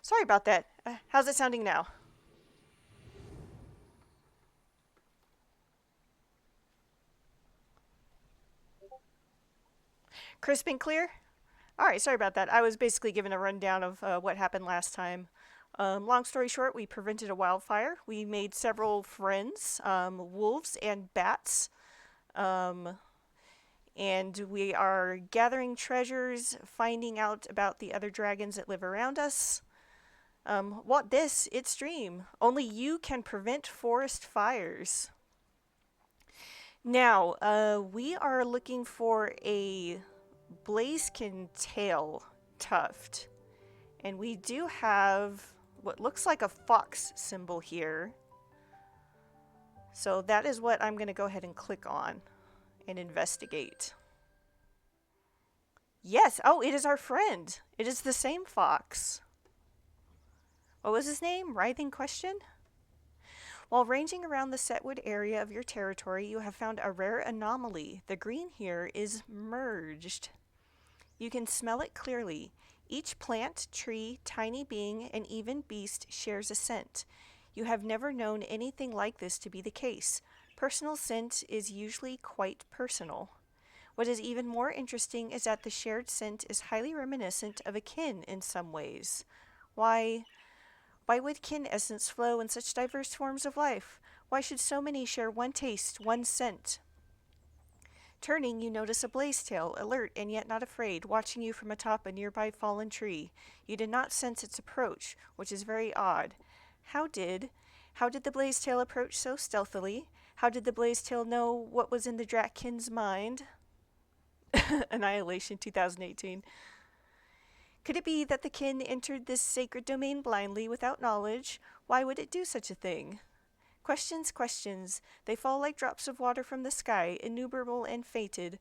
Sorry about that. How's it sounding now? Crisp and clear? Alright, sorry about that. I was basically given a rundown of what happened last time. Long story short, we prevented a wildfire. We made several friends, wolves and bats. Um, and we are gathering treasures, finding out about the other dragons that live around us. What this? It's Dream. Only you can prevent forest fires. Now, we are looking for a Blazekin tail tuft. And we do have what looks like a fox symbol here. So that is what I'm going to go ahead and click on and investigate. Yes, oh, it is our friend. It is the same fox. What was his name? Writhing Question? While ranging around the Setwood area of your territory, you have found a rare anomaly. The green here is merged. You can smell it clearly. Each plant, tree, tiny being, and even beast shares a scent. You have never known anything like this to be the case. Personal scent is usually quite personal. What is even more interesting is that the shared scent is highly reminiscent of a kin in some ways. Why, why would kin essence flow in such diverse forms of life? Why should so many share one taste, one scent? Turning, you notice a blazetail, alert and yet not afraid, watching you from atop a nearby fallen tree. You did not sense its approach, which is very odd. How did the blazetail approach so stealthily? How did the blazetail know what was in the Dratkin's mind? Annihilation 2018. Could it be that the kin entered this sacred domain blindly without knowledge? Why would it do such a thing? Questions, questions. They fall like drops of water from the sky, innumerable and fated,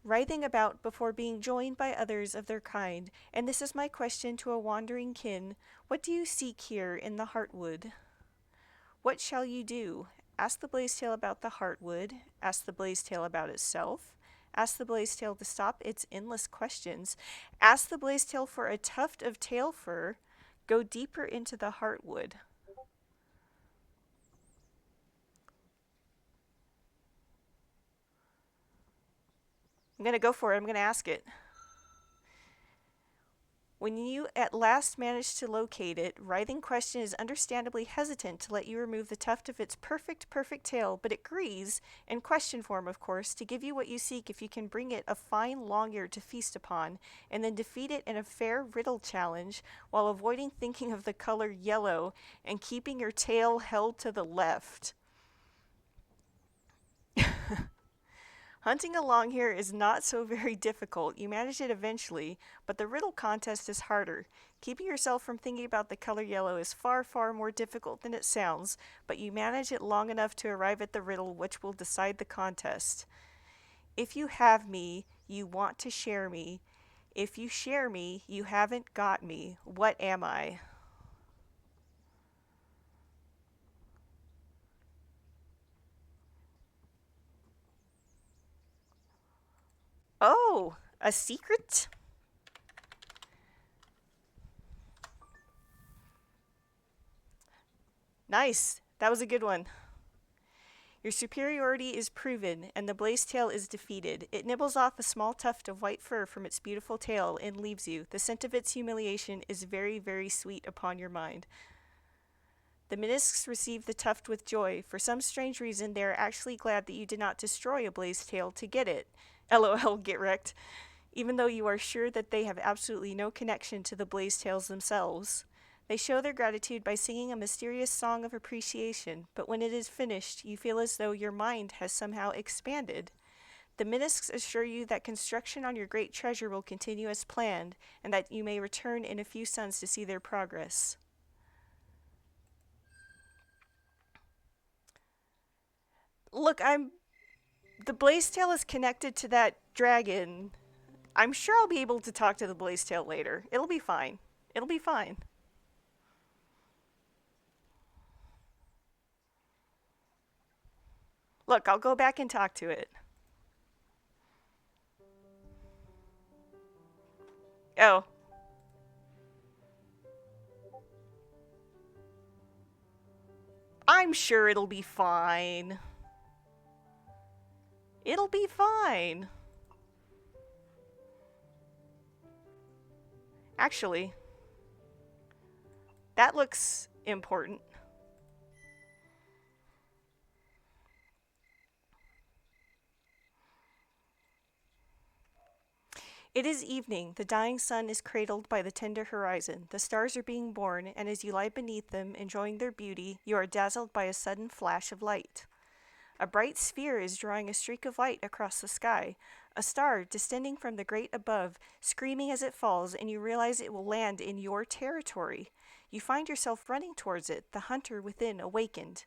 writhing about before being joined by others of their kind. And this is my question to a wandering kin. What do you seek here in the Heartwood? What shall you do? Ask the Blazetail about the Heartwood. Ask the Blazetail about itself. Ask the Blazetail to stop its endless questions. Ask the Blazetail for a tuft of tail fur. Go deeper into the Heartwood. I'm going to go for it. I'm going to ask it. When you at last manage to locate it, Writhing Question is understandably hesitant to let you remove the tuft of its perfect tail, but it agrees, in question form of course, to give you what you seek if you can bring it a fine long ear to feast upon, and then defeat it in a fair riddle challenge while avoiding thinking of the color yellow and keeping your tail held to the left. Hunting along here is not so very difficult. You manage it eventually, but the riddle contest is harder. Keeping yourself from thinking about the color yellow is far, far more difficult than it sounds, but you manage it long enough to arrive at the riddle which will decide the contest. If you have me, you want to share me. If you share me, you haven't got me. What am I? Oh, a secret? Nice. That was a good one. Your superiority is proven, and the Blazetail is defeated. It nibbles off a small tuft of white fur from its beautiful tail and leaves you. The scent of its humiliation is very, very sweet upon your mind. The Minisks receive the tuft with joy. For some strange reason, they are actually glad that you did not destroy a Blazetail to get it. LOL, get wrecked. Even though you are sure that they have absolutely no connection to the Blazetails themselves. They show their gratitude by singing a mysterious song of appreciation, but when it is finished, you feel as though your mind has somehow expanded. The Minisks assure you that construction on your great treasure will continue as planned, and that you may return in a few suns to see their progress. Look, the Blazetail is connected to that dragon. I'm sure I'll be able to talk to the Blazetail later. It'll be fine. It'll be fine. Look, I'll go back and talk to it. Oh. I'm sure it'll be fine. It'll be fine. Actually, that looks important. It is evening. The dying sun is cradled by the tender horizon. The stars are being born, and as you lie beneath them, enjoying their beauty, you are dazzled by a sudden flash of light. A bright sphere is drawing a streak of light across the sky, a star descending from the great above, screaming as it falls, and you realize it will land in your territory. You find yourself running towards it, the hunter within awakened.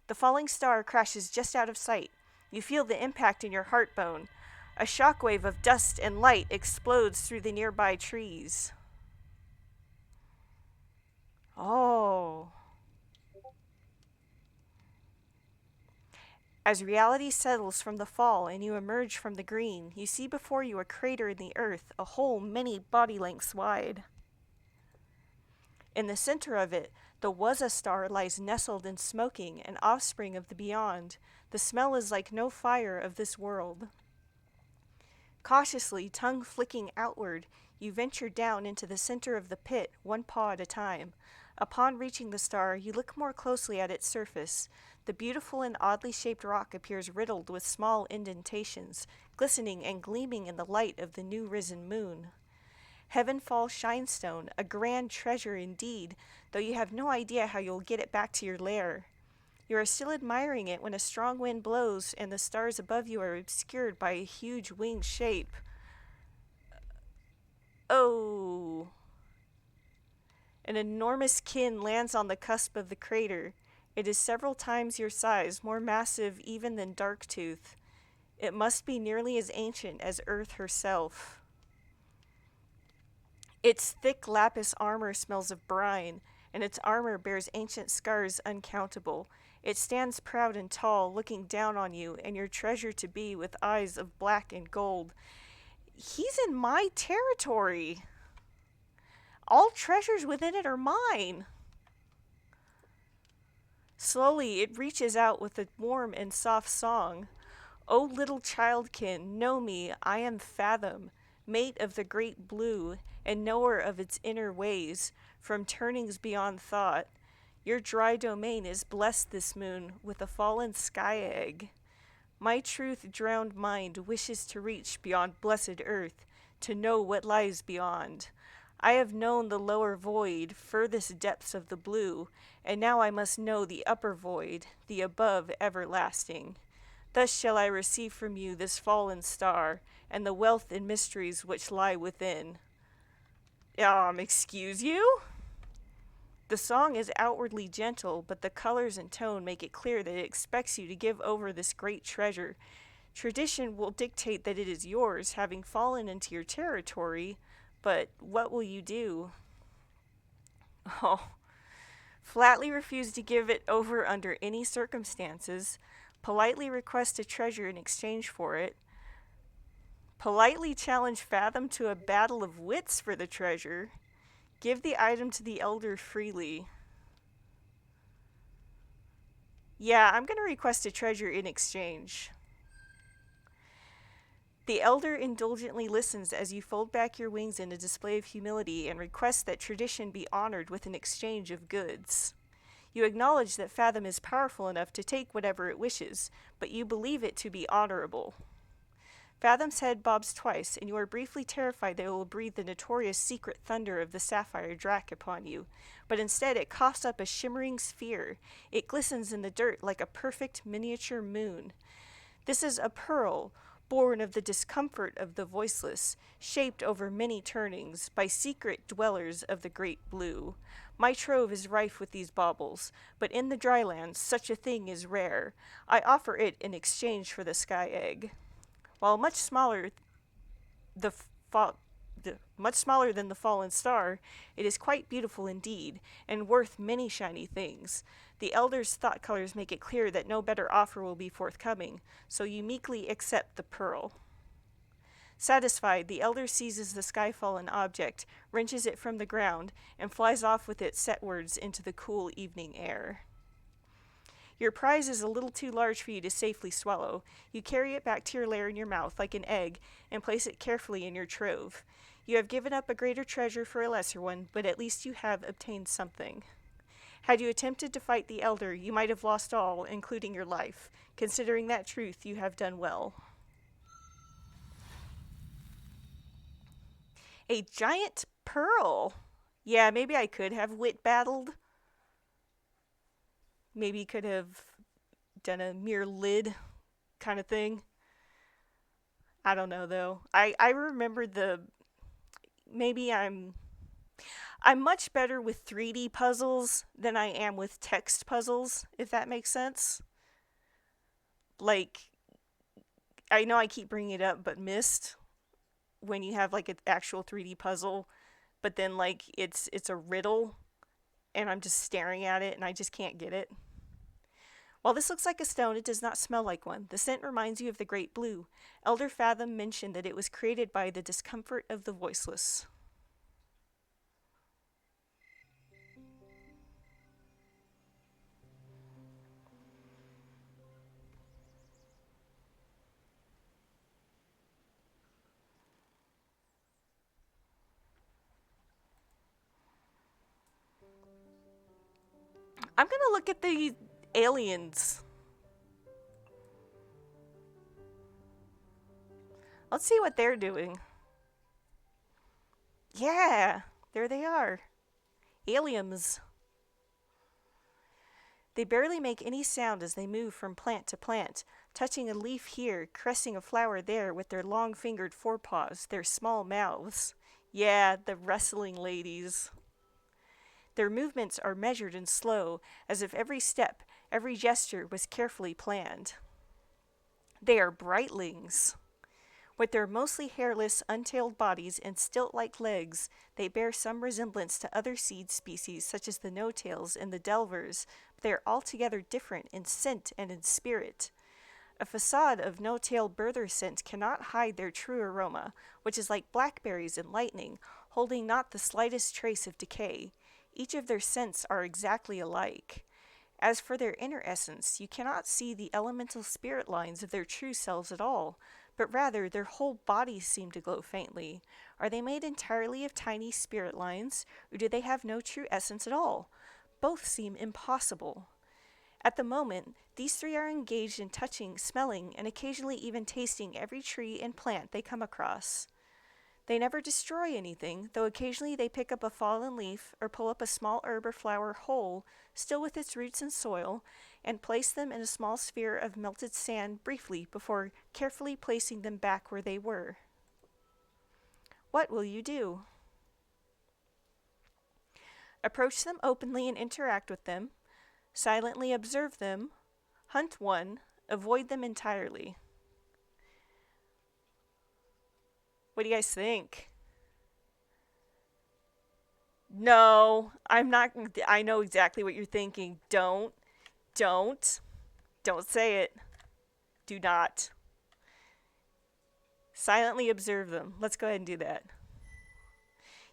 The falling star crashes just out of sight. You feel the impact in your heart bone. A shockwave of dust and light explodes through the nearby trees. Oh. As reality settles from the fall and you emerge from the green, you see before you a crater in the earth, a hole many body lengths wide. In the center of it, the Wuzza star lies nestled and smoking, an offspring of the beyond. The smell is like no fire of this world. Cautiously, tongue flicking outward, you venture down into the center of the pit, one paw at a time. Upon reaching the star, you look more closely at its surface. The beautiful and oddly shaped rock appears riddled with small indentations, glistening and gleaming in the light of the new risen moon. Heavenfall Shinestone, a grand treasure indeed, though you have no idea how you'll get it back to your lair. You are still admiring it when a strong wind blows and the stars above you are obscured by a huge winged shape. Oh! An enormous kin lands on the cusp of the crater. It is several times your size, more massive even than Darktooth. It must be nearly as ancient as Earth herself. Its thick lapis armor smells of brine, and its armor bears ancient scars uncountable. It stands proud and tall, looking down on you and your treasure-to-be with eyes of black and gold. He's in my territory. All treasures within it are mine. Slowly, it reaches out with a warm and soft song. O little childkin, know me, I am Fathom, mate of the great blue, and knower of its inner ways, from turnings beyond thought. Your dry domain is blessed this moon with a fallen sky egg. My truth-drowned mind wishes to reach beyond blessed earth, to know what lies beyond. I have known the lower void, furthest depths of the blue, and now I must know the upper void, the above everlasting. Thus shall I receive from you this fallen star, and the wealth and mysteries which lie within. Excuse you? The song is outwardly gentle, but the colors and tone make it clear that it expects you to give over this great treasure. Tradition will dictate that it is yours, having fallen into your territory, but what will you do? Oh, flatly refuse to give it over under any circumstances, politely request a treasure in exchange for it, politely challenge Fathom to a battle of wits for the treasure, give the item to the elder freely. Yeah, I'm going to request a treasure in exchange. The elder indulgently listens as you fold back your wings in a display of humility and requests that tradition be honored with an exchange of goods. You acknowledge that Fathom is powerful enough to take whatever it wishes, but you believe it to be honorable. Fathom's head bobs twice, and you are briefly terrified that it will breathe the notorious secret thunder of the sapphire drac upon you, but instead it coughs up a shimmering sphere. It glistens in the dirt like a perfect miniature moon. This is a pearl, born of the discomfort of the voiceless, shaped over many turnings by secret dwellers of the great blue. My trove is rife with these baubles, but in the dry lands such a thing is rare. I offer it in exchange for the sky egg. While much smaller than the fallen star, it is quite beautiful indeed, and worth many shiny things. The elder's thought colors make it clear that no better offer will be forthcoming, so you meekly accept the pearl. Satisfied, the elder seizes the sky-fallen object, wrenches it from the ground, and flies off with it setwards into the cool evening air. Your prize is a little too large for you to safely swallow. You carry it back to your lair in your mouth like an egg and place it carefully in your trove. You have given up a greater treasure for a lesser one, but at least you have obtained something. Had you attempted to fight the elder, you might have lost all, including your life. Considering that truth, you have done well. A giant pearl. Yeah, maybe I could have wit battled. Maybe could have done a mere lid kind of thing. I don't know though. I remember maybe I'm much better with 3D puzzles than I am with text puzzles, if that makes sense. Like, I know I keep bringing it up, but Myst, when you have like an actual 3D puzzle, but then like it's a riddle and I'm just staring at it and I just can't get it. While this looks like a stone, it does not smell like one. The scent reminds you of the Great Blue. Elder Fathom mentioned that it was created by the discomfort of the voiceless. I'm gonna look at the aliens. Let's see what they're doing. Yeah, there they are. Aliens. They barely make any sound as they move from plant to plant, touching a leaf here, caressing a flower there with their long-fingered forepaws, their small mouths. Yeah, the wrestling ladies. Their movements are measured and slow, as if every step, every gesture was carefully planned. They are brightlings. With their mostly hairless, untailed bodies and stilt-like legs, they bear some resemblance to other seed species such as the no-tails and the delvers, but they are altogether different in scent and in spirit. A facade of no-tail birther scent cannot hide their true aroma, which is like blackberries and lightning, holding not the slightest trace of decay. Each of their scents are exactly alike. As for their inner essence, you cannot see the elemental spirit lines of their true selves at all, but rather their whole bodies seem to glow faintly. Are they made entirely of tiny spirit lines, or do they have no true essence at all? Both seem impossible. At the moment, these three are engaged in touching, smelling, and occasionally even tasting every tree and plant they come across. They never destroy anything, though occasionally they pick up a fallen leaf or pull up a small herb or flower whole, still with its roots in soil, and place them in a small sphere of melted sand briefly before carefully placing them back where they were. What will you do? Approach them openly and interact with them, silently observe them, hunt one, avoid them entirely. What do you guys think? No, I'm not. I know exactly what you're thinking. Don't say it. Do not. Silently observe them. Let's go ahead and do that.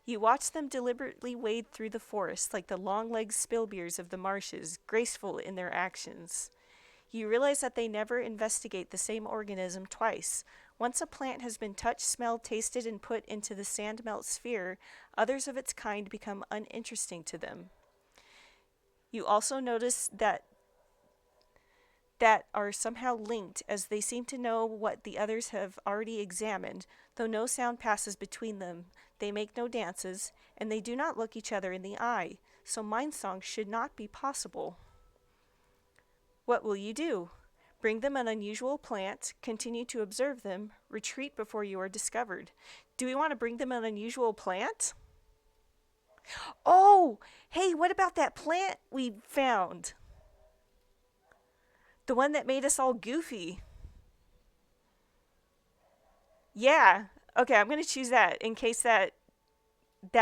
You watch them deliberately wade through the forest like the long-legged spillbeers of the marshes, graceful in their actions. You realize that they never investigate the same organism twice. Once a plant has been touched, smelled, tasted, and put into the sand melt sphere, others of its kind become uninteresting to them. You also notice that are somehow linked, as they seem to know what the others have already examined, though no sound passes between them. They make no dances, and they do not look each other in the eye, so mind song should not be possible. What will you do? Bring them an unusual plant, continue to observe them, retreat before you are discovered. Do we want to bring them an unusual plant? Oh, hey, what about that plant we found? The one that made us all goofy. Yeah. Okay, I'm going to choose that in case that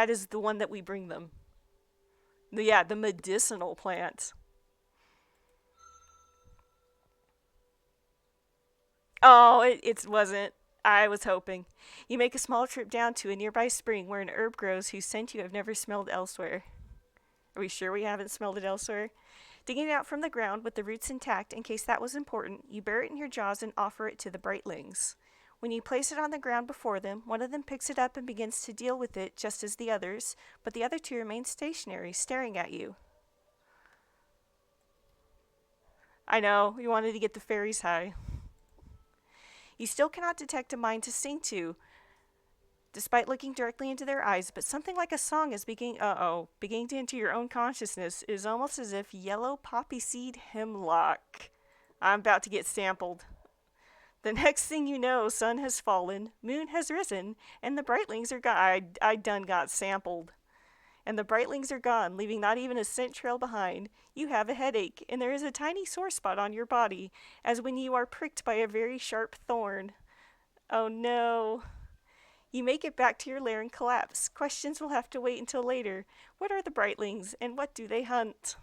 is the one that we bring them. Yeah, the medicinal plant. Oh, it wasn't. I was hoping. You make a small trip down to a nearby spring where an herb grows whose scent you have never smelled elsewhere. Are we sure we haven't smelled it elsewhere? Digging it out from the ground with the roots intact in case that was important, you bear it in your jaws and offer it to the brightlings. When you place it on the ground before them, one of them picks it up and begins to deal with it just as the others, but the other two remain stationary, staring at you. I know, you wanted to get the fairies high. You still cannot detect a mind to sing to, despite looking directly into their eyes, but something like a song is beginning to enter your own consciousness. It is almost as if yellow poppy seed hemlock. I'm about to get sampled. The next thing you know, sun has fallen, moon has risen, and the brightlings are gone. I done got sampled. And the brightlings are gone, leaving not even a scent trail behind. You have a headache, and there is a tiny sore spot on your body, as when you are pricked by a very sharp thorn. Oh no. You make it back to your lair and collapse. Questions will have to wait until later. What are the brightlings, and what do they hunt?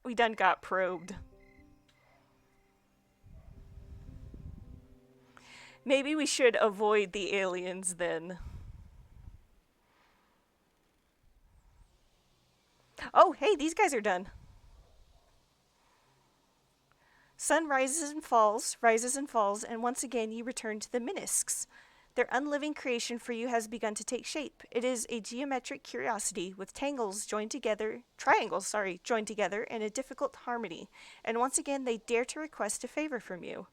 We done got probed. Maybe we should avoid the aliens then. Oh, hey, these guys are done. Sun rises and falls, and once again you return to the Minisks. Their unliving creation for you has begun to take shape. It is a geometric curiosity with triangles joined together in a difficult harmony, and once again they dare to request a favor from you.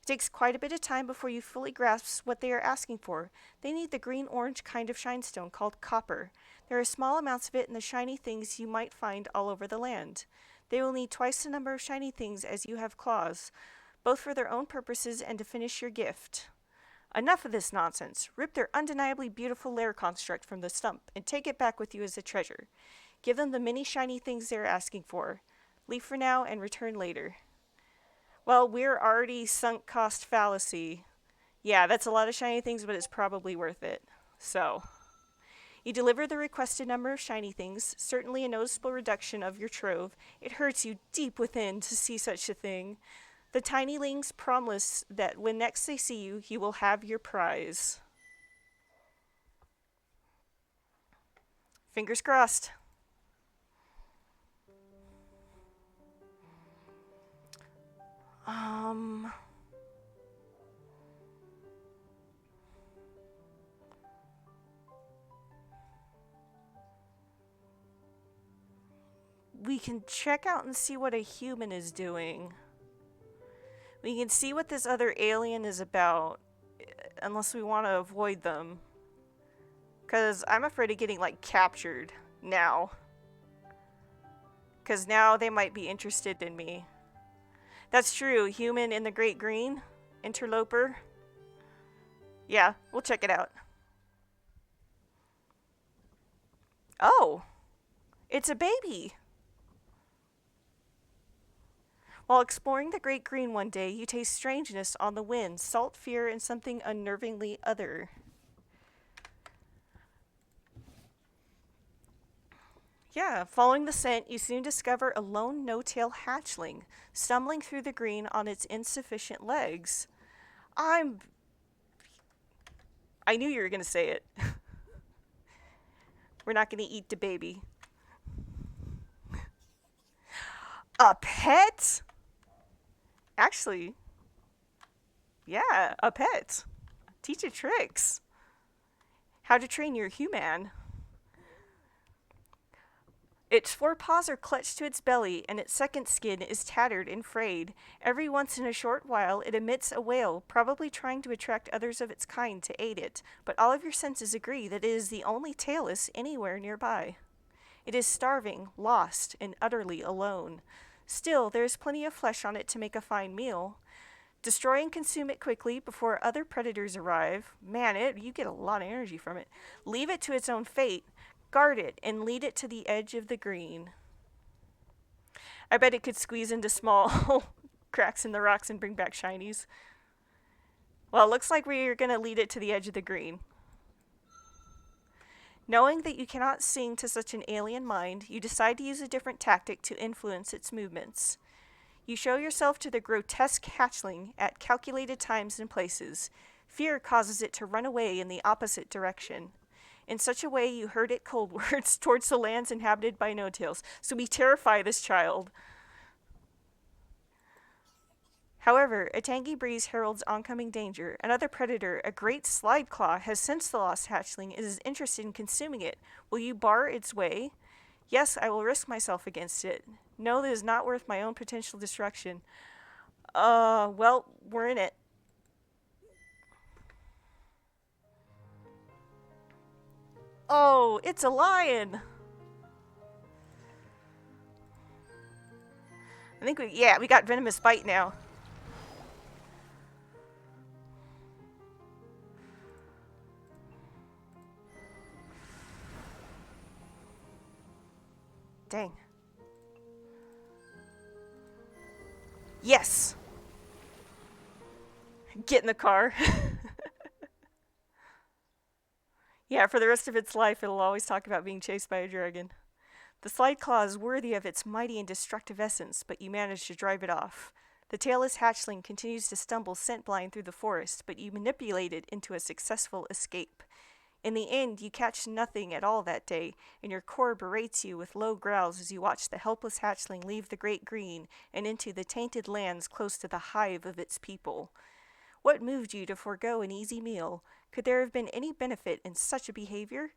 It takes quite a bit of time before you fully grasp what they are asking for. They need the green-orange kind of shinestone called copper. There are small amounts of it in the shiny things you might find all over the land. They will need twice the number of shiny things as you have claws, both for their own purposes and to finish your gift. Enough of this nonsense. Rip their undeniably beautiful lair construct from the stump and take it back with you as a treasure. Give them the many shiny things they are asking for. Leave for now and return later. Well, we're already sunk cost fallacy. Yeah, that's a lot of shiny things, but it's probably worth it. So, you deliver the requested number of shiny things, certainly a noticeable reduction of your trove. It hurts you deep within to see such a thing. The tinylings promise that when next they see you, you will have your prize. Fingers crossed. We can check out and see what a human is doing. We can see what this other alien is about, unless we want to avoid them. Because I'm afraid of getting, captured now. Because now they might be interested in me. That's true, human in the Great Green, interloper. Yeah, we'll check it out. Oh, it's a baby. While exploring the Great Green one day, you taste strangeness on the wind, salt, fear, and something unnervingly other. Yeah, following the scent, you soon discover a lone no-tail hatchling, stumbling through the green on its insufficient legs. I knew you were going to say it. We're not going to eat the baby. A pet? Actually, yeah, a pet. Teach it tricks. How to train your human. Its forepaws are clutched to its belly, and its second skin is tattered and frayed. Every once in a short while, it emits a wail, probably trying to attract others of its kind to aid it, but all of your senses agree that it is the only tailless anywhere nearby. It is starving, lost, and utterly alone. Still, there is plenty of flesh on it to make a fine meal. Destroy and consume it quickly before other predators arrive. Man, you get a lot of energy from it. Leave it to its own fate. Guard it and lead it to the edge of the green. I bet it could squeeze into small cracks in the rocks and bring back shinies. Well, it looks like we're going to lead it to the edge of the green. Knowing that you cannot sing to such an alien mind, you decide to use a different tactic to influence its movements. You show yourself to the grotesque hatchling at calculated times and places. Fear causes it to run away in the opposite direction. In such a way you heard it coldwards towards the lands inhabited by no-tails. So we terrify this child. However, a tangy breeze heralds oncoming danger. Another predator, a great slide claw, has sensed the lost hatchling and is interested in consuming it. Will you bar its way? Yes, I will risk myself against it. No, that is not worth my own potential destruction. Well, we're in it. Oh, it's a lion! I think we got venomous bite now. Dang. Yes! Get in the car. Yeah, for the rest of its life, it'll always talk about being chased by a dragon. The slide claw is worthy of its mighty and destructive essence, but you manage to drive it off. The tailless hatchling continues to stumble scent-blind through the forest, but you manipulate it into a successful escape. In the end, you catch nothing at all that day, and your core berates you with low growls as you watch the helpless hatchling leave the great green and into the tainted lands close to the hive of its people. What moved you to forego an easy meal? Could there have been any benefit in such a behavior?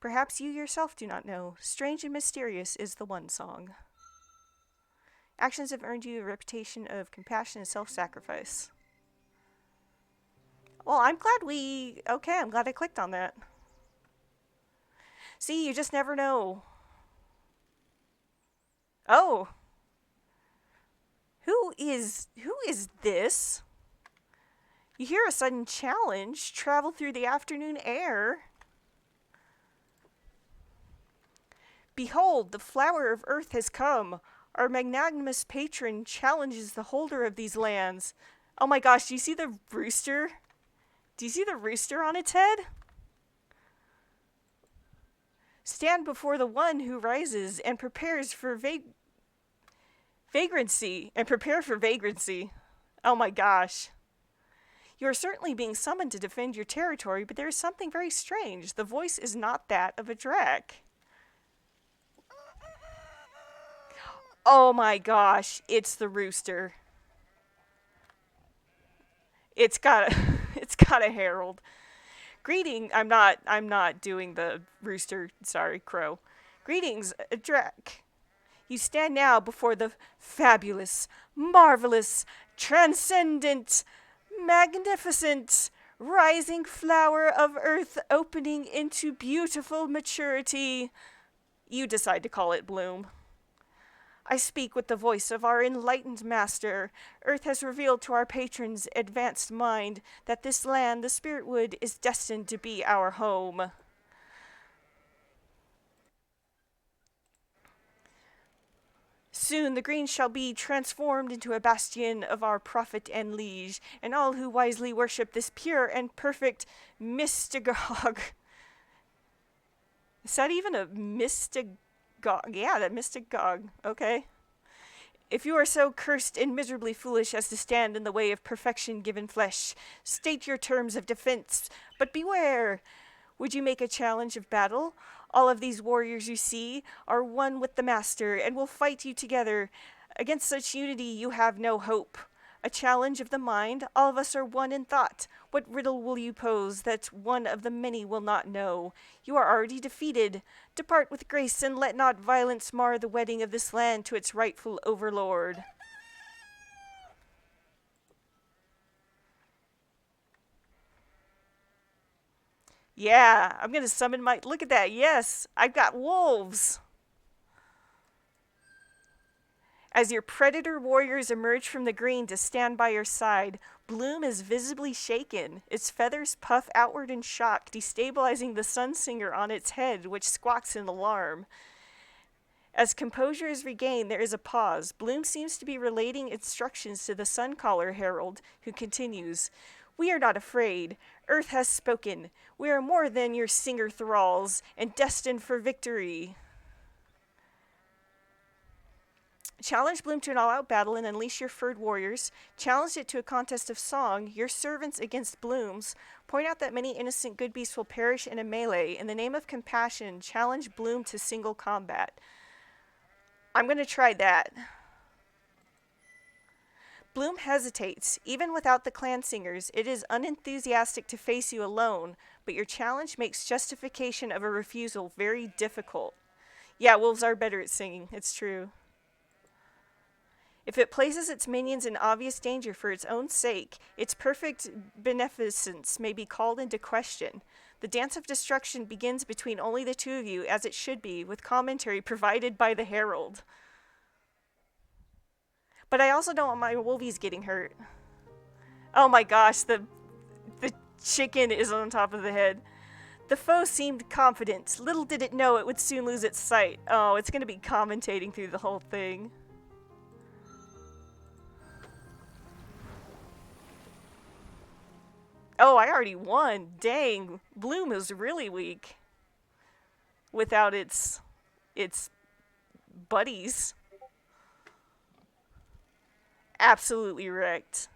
Perhaps you yourself do not know. Strange and mysterious is the one song. Actions have earned you a reputation of compassion and self-sacrifice. Well, I'm glad I'm glad I clicked on that. See, you just never know. Oh. Who is this? You hear a sudden challenge travel through the afternoon air. Behold, the flower of earth has come. Our magnanimous patron challenges the holder of these lands. Oh my gosh, do you see the rooster? Do you see the rooster on its head? Stand before the one who rises and prepares for vagrancy. And prepare for vagrancy. Oh my gosh. You are certainly being summoned to defend your territory, but there is something very strange. The voice is not that of a drac. Oh my gosh, it's the rooster. It's got a herald. Greeting, I'm not doing the rooster, sorry, crow. Greetings, a drac. You stand now before the fabulous, marvelous, transcendent, magnificent, rising flower of earth opening into beautiful maturity. You decide to call it bloom. I speak with the voice of our enlightened master. Earth has revealed to our patron's advanced mind that this land, the Spirit Wood, is destined to be our home. Soon the green shall be transformed into a bastion of our prophet and liege, and all who wisely worship this pure and perfect mystagogue. Is that even a mystagogue? Yeah, that mystagogue. Okay. If you are so cursed and miserably foolish as to stand in the way of perfection given flesh, state your terms of defense, but beware! Would you make a challenge of battle? All of these warriors you see are one with the master and will fight you together. Against such unity you have no hope. A challenge of the mind, all of us are one in thought. What riddle will you pose that one of the many will not know? You are already defeated. Depart with grace and let not violence mar the wedding of this land to its rightful overlord. Yeah, I'm gonna summon my... Look at that, yes! I've got wolves! As your predator warriors emerge from the green to stand by your side, Bloom is visibly shaken. Its feathers puff outward in shock, destabilizing the sun singer on its head, which squawks in alarm. As composure is regained, there is a pause. Bloom seems to be relating instructions to the Suncaller Herald, who continues, "We are not afraid. Earth has spoken. We are more than your singer thralls, and destined for victory." Challenge Bloom to an all-out battle and unleash your furred warriors. Challenge it to a contest of song, your servants against Blooms. Point out that many innocent good beasts will perish in a melee. In the name of compassion, challenge Bloom to single combat. I'm going to try that. Bloom hesitates. Even without the clan singers, it is unenthusiastic to face you alone, but your challenge makes justification of a refusal very difficult. Yeah, wolves are better at singing, it's true. If it places its minions in obvious danger for its own sake, its perfect beneficence may be called into question. The dance of destruction begins between only the two of you, as it should be, with commentary provided by the herald. But I also don't want my wolvies getting hurt. Oh my gosh, the chicken is on top of the head. The foe seemed confident. Little did it know it would soon lose its sight. Oh, it's going to be commentating through the whole thing. Oh, I already won. Dang, Bloom is really weak without its buddies. Absolutely wrecked.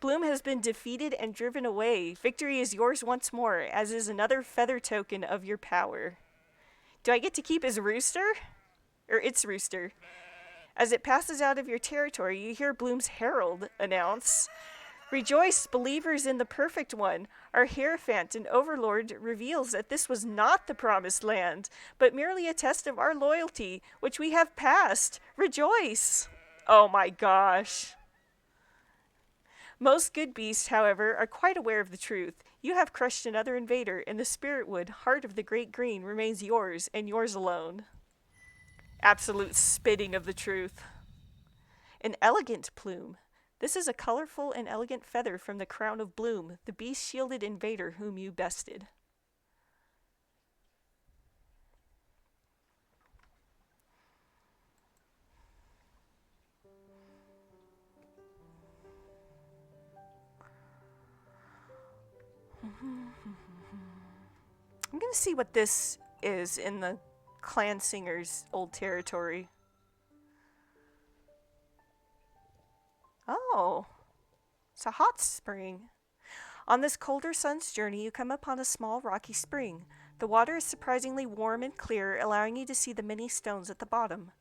Bloom has been defeated and driven away. Victory is yours once more, as is another feather token of your power. Do I get to keep his rooster? Or its rooster? As it passes out of your territory, you hear Bloom's herald announce, "Rejoice, believers in the perfect one. Our Hierophant and Overlord reveals that this was not the promised land, but merely a test of our loyalty, which we have passed. Rejoice!" Oh my gosh. Most good beasts, however, are quite aware of the truth. You have crushed another invader, and the spirit wood, heart of the great green, remains yours, and yours alone. Absolute spitting of the truth. An elegant plume. This is a colorful and elegant feather from the crown of Bloom, the beast-shielded invader whom you bested. I'm going to see what this is in the clan singer's old territory. Oh, it's a hot spring. On this colder sun's journey, you come upon a small rocky spring. The water is surprisingly warm and clear, allowing you to see the many stones at the bottom.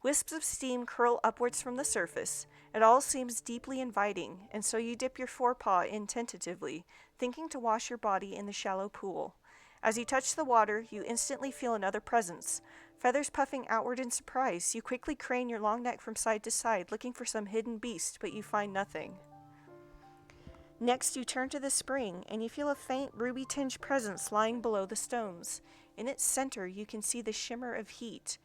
Wisps of steam curl upwards from the surface. It all seems deeply inviting, and so you dip your forepaw in tentatively, thinking to wash your body in the shallow pool. As you touch the water, you instantly feel another presence. Feathers puffing outward in surprise, you quickly crane your long neck from side to side, looking for some hidden beast, but you find nothing. Next, you turn to the spring, and you feel a faint ruby-tinged presence lying below the stones. In its center, you can see the shimmer of heat.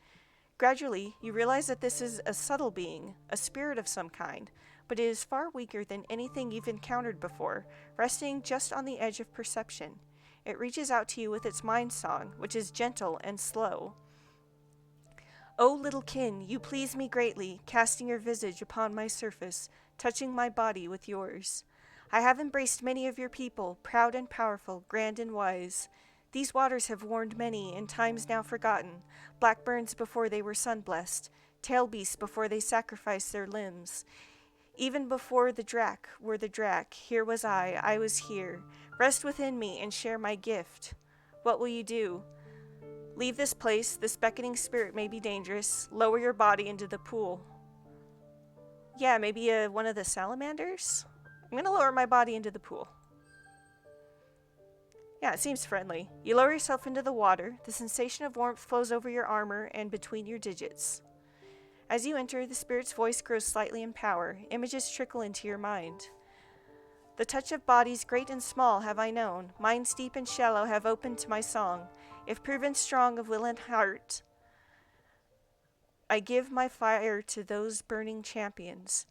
Gradually, you realize that this is a subtle being, a spirit of some kind, but it is far weaker than anything you've encountered before, resting just on the edge of perception. It reaches out to you with its mind song, which is gentle and slow. "O little kin, you please me greatly, casting your visage upon my surface, touching my body with yours. I have embraced many of your people, proud and powerful, grand and wise. These waters have warned many, in times now forgotten, blackburns before they were sun-blessed, tail beasts before they sacrificed their limbs. Even before the drac were the drac, here was I was here. Rest within me and share my gift. What will you do? Leave this place, this beckoning spirit may be dangerous. Lower your body into the pool." Yeah, maybe one of the salamanders? I'm going to lower my body into the pool. Yeah, it seems friendly. You lower yourself into the water. The sensation of warmth flows over your armor and between your digits. As you enter, the spirit's voice grows slightly in power. Images trickle into your mind. "The touch of bodies great and small have I known. Minds deep and shallow have opened to my song. If proven strong of will and heart, I give my fire to those burning champions.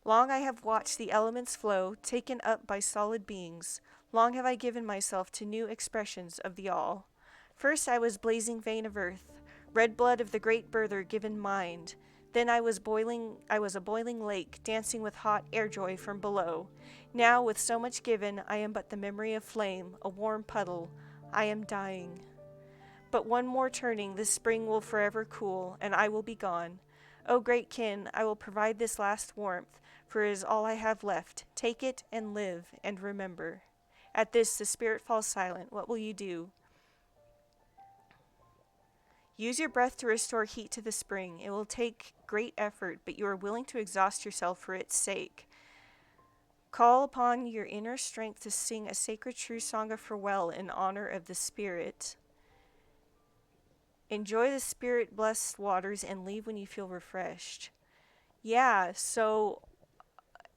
Long I have watched the elements flow, taken up by solid beings. Long have I given myself to new expressions of the all. First I was blazing vein of earth, red blood of the great birther given mind. Then I was a boiling lake, dancing with hot air joy from below. Now, with so much given, I am but the memory of flame, a warm puddle. I am dying. But one more turning, this spring will forever cool, and I will be gone. O great kin, I will provide this last warmth, for it is all I have left. Take it and live and remember. At this, the spirit falls silent. What will you do? Use your breath to restore heat to the spring. It will take great effort, but you are willing to exhaust yourself for its sake. Call upon your inner strength to sing a sacred true song of farewell in honor of the spirit. Enjoy the spirit-blessed waters and leave when you feel refreshed. Yeah, so,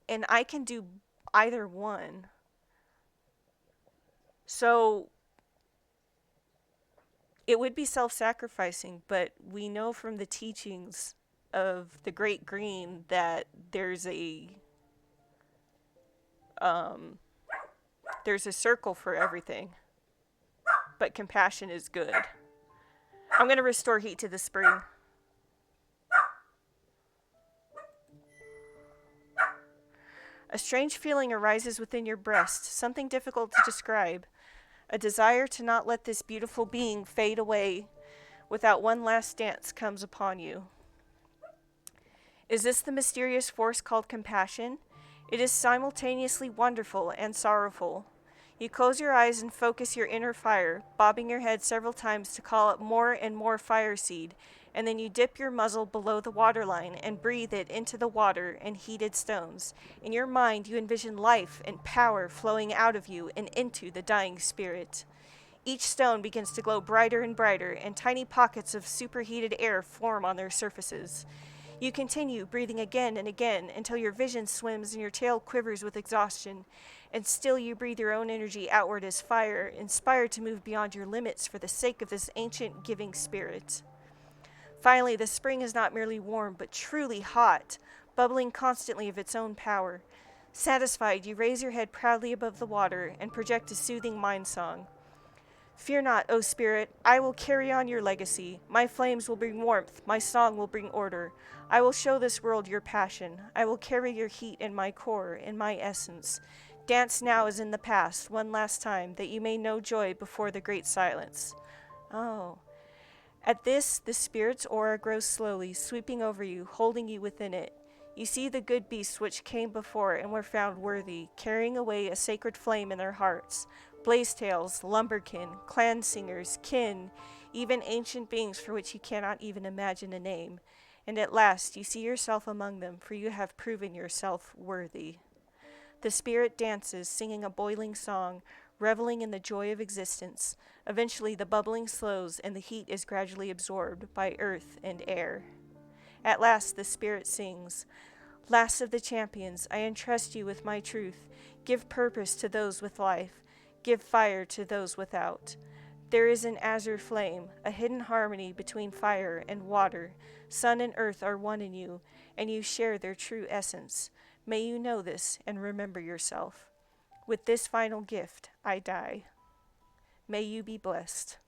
and I can do either one. So, it would be self-sacrificing, but we know from the teachings of the Great Green that there's a circle for everything. But compassion is good. I'm going to restore heat to the spring. A strange feeling arises within your breast, something difficult to describe. A desire to not let this beautiful being fade away without one last dance comes upon you. Is this the mysterious force called compassion? It is simultaneously wonderful and sorrowful. You close your eyes and focus your inner fire, bobbing your head several times to call up more and more fire seed, and then you dip your muzzle below the waterline and breathe it into the water and heated stones. In your mind, you envision life and power flowing out of you and into the dying spirit. Each stone begins to glow brighter and brighter, and tiny pockets of superheated air form on their surfaces. You continue, breathing again and again, until your vision swims and your tail quivers with exhaustion, and still you breathe your own energy outward as fire, inspired to move beyond your limits for the sake of this ancient giving spirit. Finally, the spring is not merely warm, but truly hot, bubbling constantly of its own power. Satisfied, you raise your head proudly above the water and project a soothing mind song. Fear not, O spirit, I will carry on your legacy. My flames will bring warmth, my song will bring order. I will show this world your passion. I will carry your heat in my core, in my essence. Dance now as in the past, one last time, that you may know joy before the great silence. Oh. At this, the spirit's aura grows slowly, sweeping over you, holding you within it. You see the good beasts which came before and were found worthy, carrying away a sacred flame in their hearts. Blazetails, lumberkin, clan singers, kin, even ancient beings for which you cannot even imagine a name. And at last you see yourself among them, for you have proven yourself worthy. The spirit dances, singing a boiling song, reveling in the joy of existence. Eventually the bubbling slows, and the heat is gradually absorbed by earth and air. At last the spirit sings, Last of the champions, I entrust you with my truth. Give purpose to those with life. Give fire to those without. There is an azure flame, a hidden harmony between fire and water. Sun and earth are one in you, and you share their true essence. May you know this and remember yourself. With this final gift, I die. May you be blessed.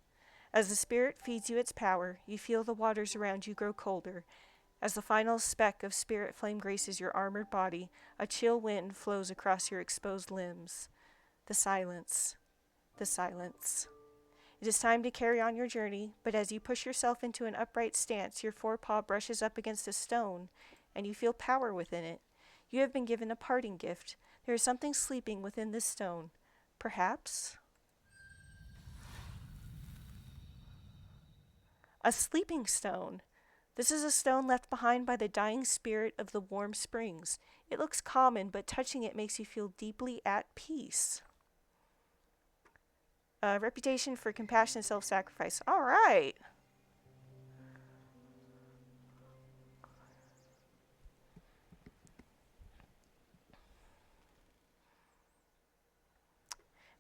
As the spirit feeds you its power, you feel the waters around you grow colder. As the final speck of spirit flame graces your armored body, a chill wind flows across your exposed limbs. The silence. The silence. It is time to carry on your journey, but as you push yourself into an upright stance, your forepaw brushes up against a stone, and you feel power within it. You have been given a parting gift. There is something sleeping within this stone. Perhaps a sleeping stone. This is a stone left behind by the dying spirit of the warm springs. It looks common, but touching it makes you feel deeply at peace. Reputation for compassion and self-sacrifice. All right.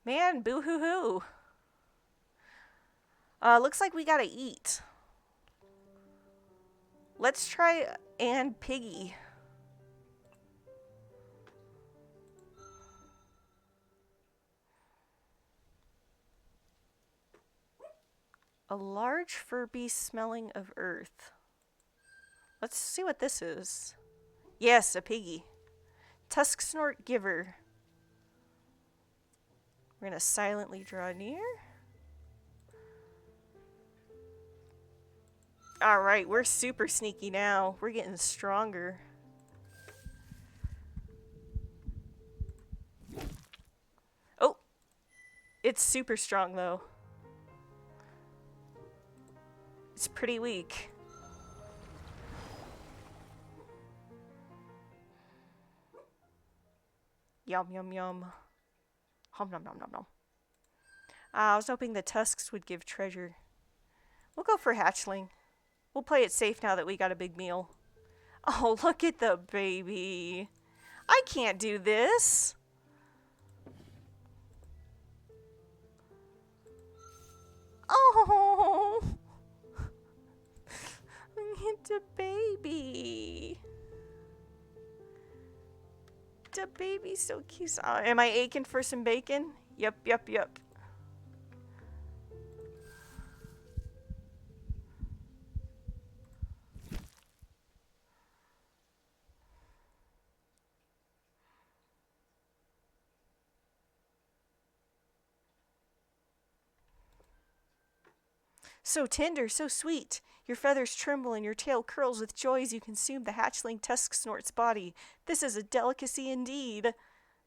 Man, boo-hoo-hoo. Looks like we gotta eat. Let's try Ann Piggy. A large fur beast smelling of earth. Let's see what this is. Yes, a piggy. Tusk snort giver. We're gonna silently draw near. Alright, we're super sneaky now. We're getting stronger. Oh! It's super strong, though. It's pretty weak. Yum, yum, yum. Hum, nom, nom, nom, nom. I was hoping the tusks would give treasure. We'll go for hatchling. We'll play it safe now that we got a big meal. Oh, look at the baby. I can't do this. Oh. Look at the baby. The baby's so cute. Am I aching for some bacon? Yep, yep, yep. So tender, so sweet. Your feathers tremble and your tail curls with joy as you consume the hatchling tusk snort's body. This is a delicacy indeed.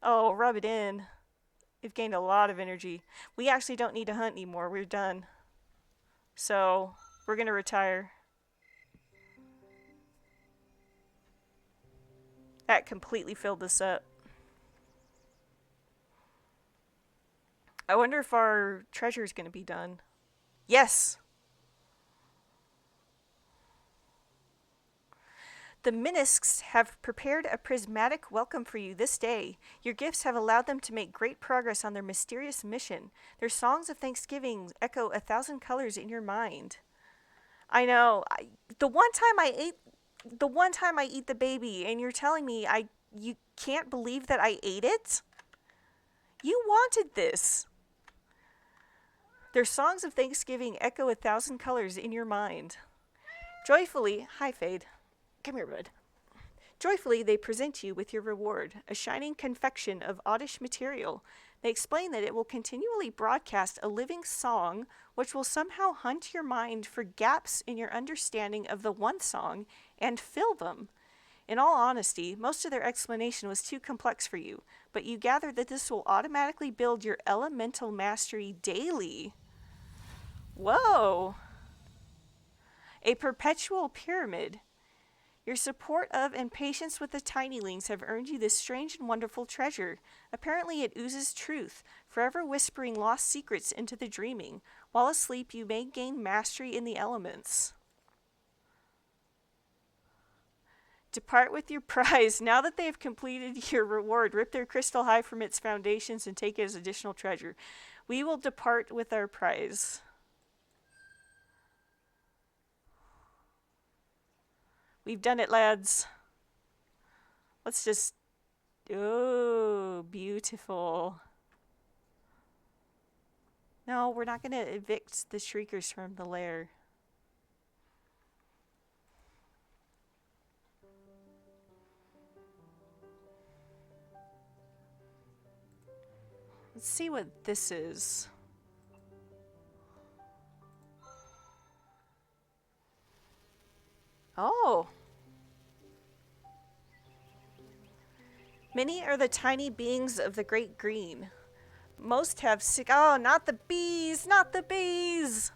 Oh, rub it in. You've gained a lot of energy. We actually don't need to hunt anymore. We're done. So, we're going to retire. That completely filled this up. I wonder if our treasure is going to be done. Yes! The Minisks have prepared a prismatic welcome for you this day. Your gifts have allowed them to make great progress on their mysterious mission. Their songs of thanksgiving echo 1,000 colors in your mind. I know. The one time I eat the baby, and you're telling me you can't believe that I ate it? You wanted this. Their songs of thanksgiving echo 1,000 colors in your mind. Joyfully, hi Fade. Come here, bud. Joyfully, they present you with your reward, a shining confection of oddish material. They explain that it will continually broadcast a living song which will somehow hunt your mind for gaps in your understanding of the one song and fill them. In all honesty, most of their explanation was too complex for you, but you gather that this will automatically build your elemental mastery daily. Whoa! A perpetual pyramid. Your support of and patience with the tinylings have earned you this strange and wonderful treasure. Apparently it oozes truth, forever whispering lost secrets into the dreaming. While asleep, you may gain mastery in the elements. Depart with your prize. Now that they have completed your reward, rip their crystal hive from its foundations and take it as additional treasure. We will depart with our prize. We've done it, lads. Let's just... Oh, beautiful. No, we're not going to evict the Shriekers from the lair. Let's see what this is. Oh. Many are the tiny beings of the Great Green. Most have oh, not the bees, not the bees!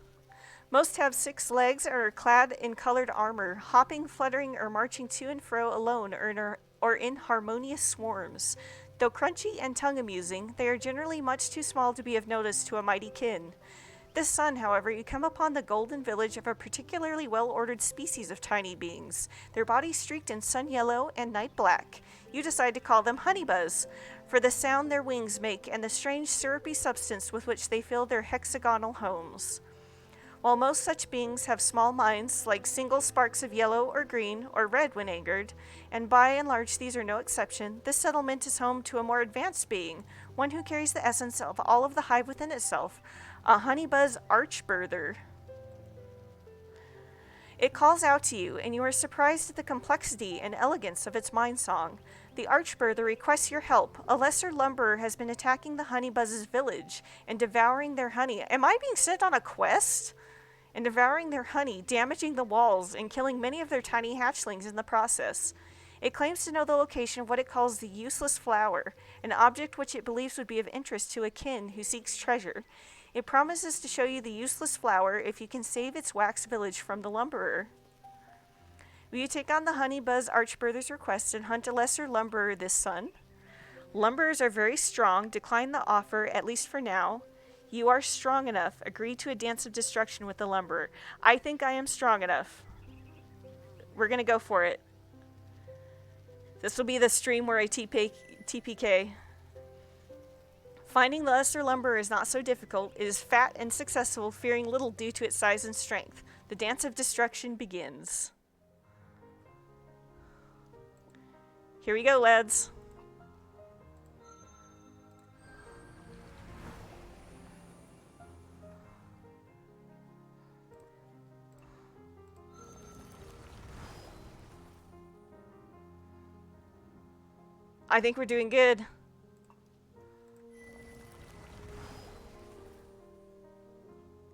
Most have 6 legs and are clad in colored armor, hopping, fluttering, or marching to and fro alone or in harmonious swarms. Though crunchy and tongue-amusing, they are generally much too small to be of notice to a mighty kin. This sun, however, you come upon the golden village of a particularly well-ordered species of tiny beings, their bodies streaked in sun yellow and night black. You decide to call them honeybuzz, for the sound their wings make and the strange syrupy substance with which they fill their hexagonal homes. While most such beings have small minds, like single sparks of yellow or green or red when angered, and by and large these are no exception, this settlement is home to a more advanced being, one who carries the essence of all of the hive within itself, a honeybuzz archbirther. It calls out to you, and you are surprised at the complexity and elegance of its mind song. The archbirther requests your help. A lesser lumberer has been attacking the honeybuzz's village and devouring their honey. Am I being sent on a quest? and devouring their honey, damaging the walls, and killing many of their tiny hatchlings in the process. It claims to know the location of what it calls the useless flower, an object which it believes would be of interest to a kin who seeks treasure. It promises to show you the useless flower if you can save its wax village from the lumberer. Will you take on the honeybuzz archbrother's request and hunt a lesser lumberer this sun? Lumberers are very strong. Decline the offer, at least for now. You are strong enough. Agree to a dance of destruction with the lumberer. I think I am strong enough. We're going to go for it. This will be the stream where I TPK. Finding the lesser lumberer is not so difficult. It is fat and successful, fearing little due to its size and strength. The dance of destruction begins. Here we go, lads. I think we're doing good.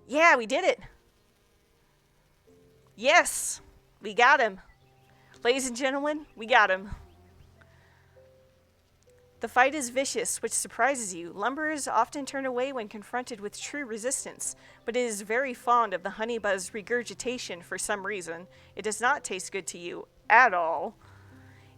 Yeah, we did it. Yes, we got him. Ladies and gentlemen, we got him. The fight is vicious, which surprises you. Lumberers often turn away when confronted with true resistance, but it is very fond of the honeybuzz regurgitation for some reason. It does not taste good to you at all.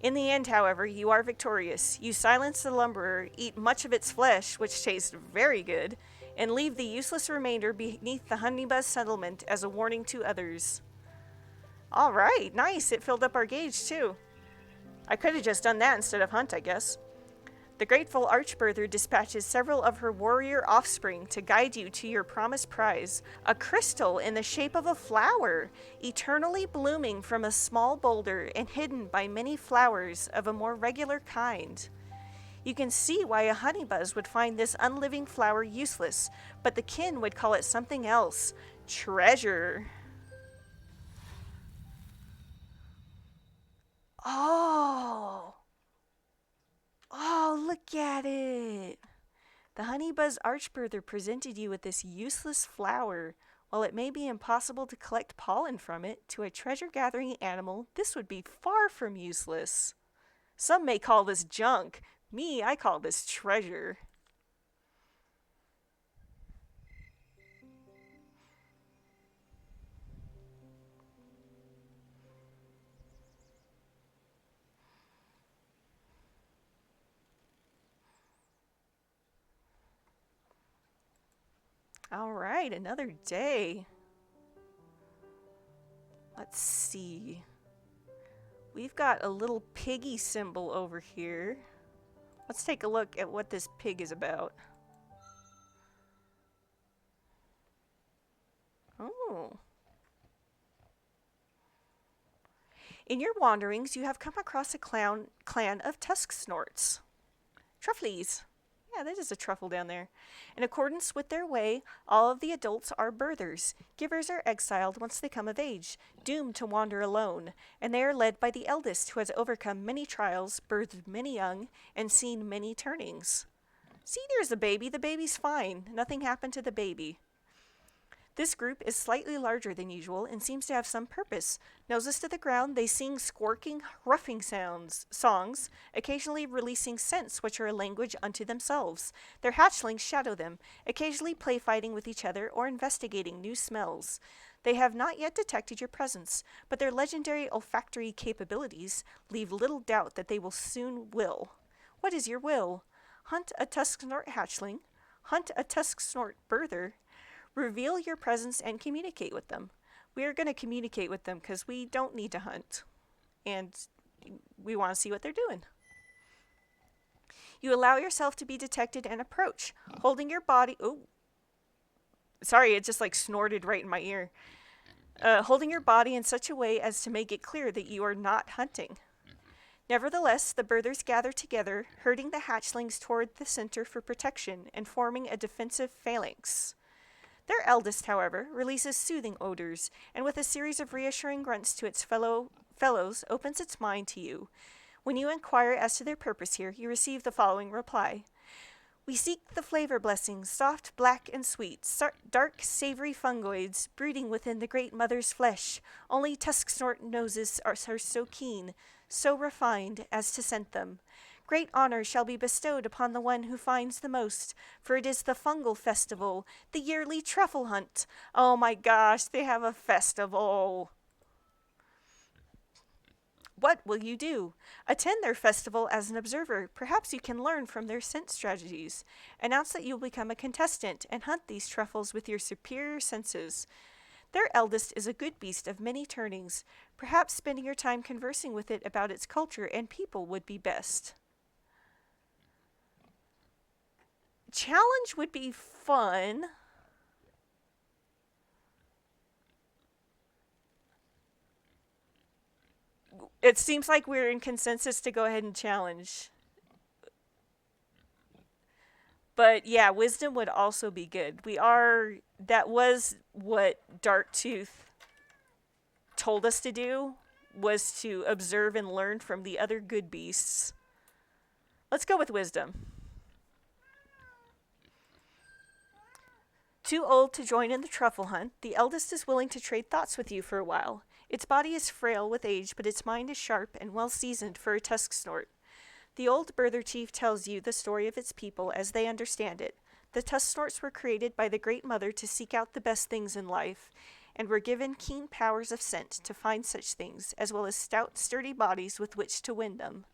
In the end, however, you are victorious. You silence the lumberer, eat much of its flesh, which tastes very good, and leave the useless remainder beneath the honeybuzz settlement as a warning to others. All right, nice. It filled up our gauge, too. I could have just done that instead of hunt, I guess. The grateful archbrother dispatches several of her warrior offspring to guide you to your promised prize, a crystal in the shape of a flower, eternally blooming from a small boulder and hidden by many flowers of a more regular kind. You can see why a honeybuzz would find this unliving flower useless, but the kin would call it something else. Treasure. Oh, look at it. The honeybuzz archbrother presented you with this useless flower. While it may be impossible to collect pollen from it, to a treasure-gathering animal, this would be far from useless. Some may call this junk. Me, I call this treasure. All right, another day. Let's see. We've got a little piggy symbol over here. Let's take a look at what this pig is about. Oh. In your wanderings, you have come across a clan of tusk snorts. Truffles. Yeah, that is a truffle down there. In accordance with their way, all of the adults are birthers. Givers are exiled once they come of age, doomed to wander alone, and they are led by the eldest, who has overcome many trials, birthed many young, and seen many turnings. See, there's the baby. The baby's fine. Nothing happened to the baby. This group is slightly larger than usual and seems to have some purpose. Noses to the ground, they sing squawking, ruffing songs, occasionally releasing scents which are a language unto themselves. Their hatchlings shadow them, occasionally play fighting with each other or investigating new smells. They have not yet detected your presence, but their legendary olfactory capabilities leave little doubt that they will soon will. What is your will? Hunt a tusk snort hatchling, hunt a tusk snort birther, reveal your presence and communicate with them. We are going to communicate with them because we don't need to hunt. And we want to see what they're doing. You allow yourself to be detected and approach, holding your body... Oh, sorry, it just like snorted right in my ear. Holding your body in such a way as to make it clear that you are not hunting. Nevertheless, the birthers gather together, herding the hatchlings toward the center for protection and forming a defensive phalanx. Their eldest, however, releases soothing odors, and with a series of reassuring grunts to its fellows, opens its mind to you. When you inquire as to their purpose here, you receive the following reply. We seek the flavor blessings, soft, black, and sweet, dark, savory fungoids brooding within the great mother's flesh. Only tusk-snort noses are so keen, so refined as to scent them. Great honor shall be bestowed upon the one who finds the most, for it is the fungal festival, the yearly truffle hunt. Oh my gosh, they have a festival. What will you do? Attend their festival as an observer. Perhaps you can learn from their scent strategies. Announce that you'll become a contestant and hunt these truffles with your superior senses. Their eldest is a good beast of many turnings. Perhaps spending your time conversing with it about its culture and people would be best. Challenge would be fun. It seems like we're in consensus to go ahead and challenge. But yeah, wisdom would also be good. That was what Darktooth told us to do, was to observe and learn from the other good beasts. Let's go with wisdom. Too old to join in the truffle hunt, the eldest is willing to trade thoughts with you for a while. Its body is frail with age, but its mind is sharp and well seasoned for a tusk snort. The old Burther chief tells you the story of its people as they understand it. The tusk snorts were created by the Great Mother to seek out the best things in life, and were given keen powers of scent to find such things, as well as stout, sturdy bodies with which to win them.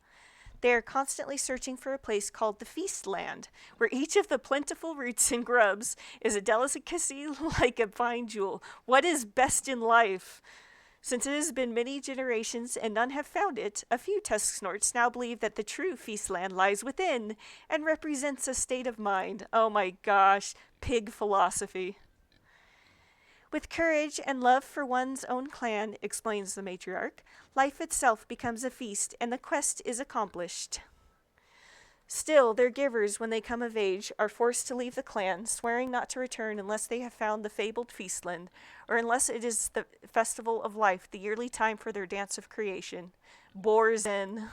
They are constantly searching for a place called the Feast Land, where each of the plentiful roots and grubs is a delicacy like a fine jewel. What is best in life? Since it has been many generations and none have found it, a few tusk snorts now believe that the true Feast Land lies within and represents a state of mind. Oh my gosh, pig philosophy. With courage and love for one's own clan, explains the matriarch, life itself becomes a feast and the quest is accomplished. Still, their givers, when they come of age, are forced to leave the clan, swearing not to return unless they have found the fabled feastland, or unless it is the festival of life, the yearly time for their dance of creation. Boars in.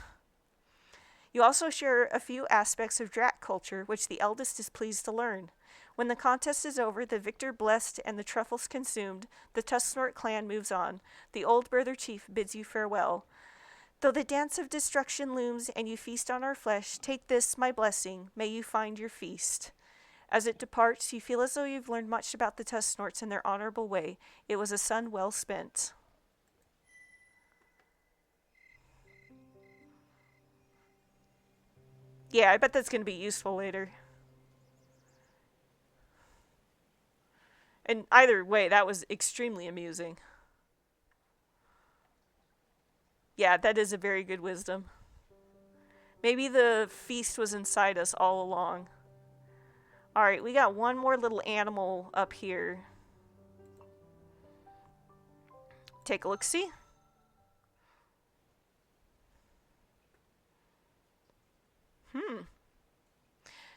You also share a few aspects of Drak culture, which the eldest is pleased to learn. When the contest is over, the victor blessed and the truffles consumed, the Tusk-Snort clan moves on. The old Burther chief bids you farewell. Though the dance of destruction looms and you feast on our flesh, take this, my blessing, may you find your feast. As it departs, you feel as though you've learned much about the Tusk-Snorts and their honorable way. It was a sun well spent. Yeah, I bet that's going to be useful later. And either way, that was extremely amusing. Yeah, that is a very good wisdom. Maybe the feast was inside us all along. Alright, we got one more little animal up here. Take a look-see.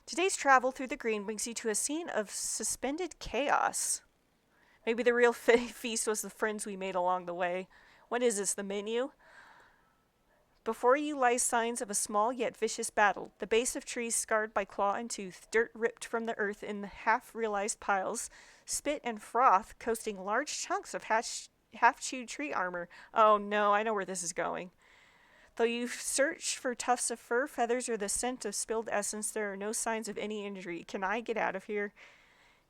Today's travel through the green brings you to a scene of suspended chaos. Maybe the real feast was the friends we made along the way. What is this, the menu? Before you lie signs of a small yet vicious battle. The base of trees scarred by claw and tooth, dirt ripped from the earth in half-realized piles, spit and froth coasting large chunks of half-chewed tree armor. Oh no, I know where this is going. Though you search for tufts of fur, feathers, or the scent of spilled essence, there are no signs of any injury. Can I get out of here?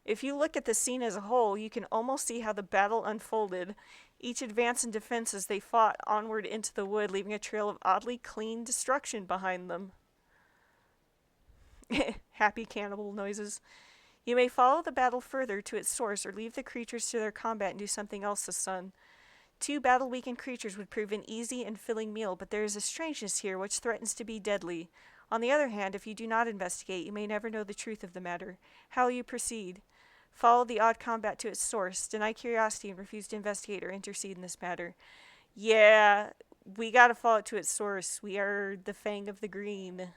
If you look at the scene as a whole, you can almost see how the battle unfolded. Each advance and defense as they fought onward into the wood, leaving a trail of oddly clean destruction behind them. Happy cannibal noises. You may follow the battle further to its source or leave the creatures to their combat and do something else this sun. 2 battle-weakened creatures would prove an easy and filling meal, but there is a strangeness here which threatens to be deadly. On the other hand, if you do not investigate, you may never know the truth of the matter. How will you proceed? Follow the odd combat to its source, deny curiosity, and refuse to investigate or intercede in this matter. Yeah, we gotta follow it to its source. We are the Fang of the Green.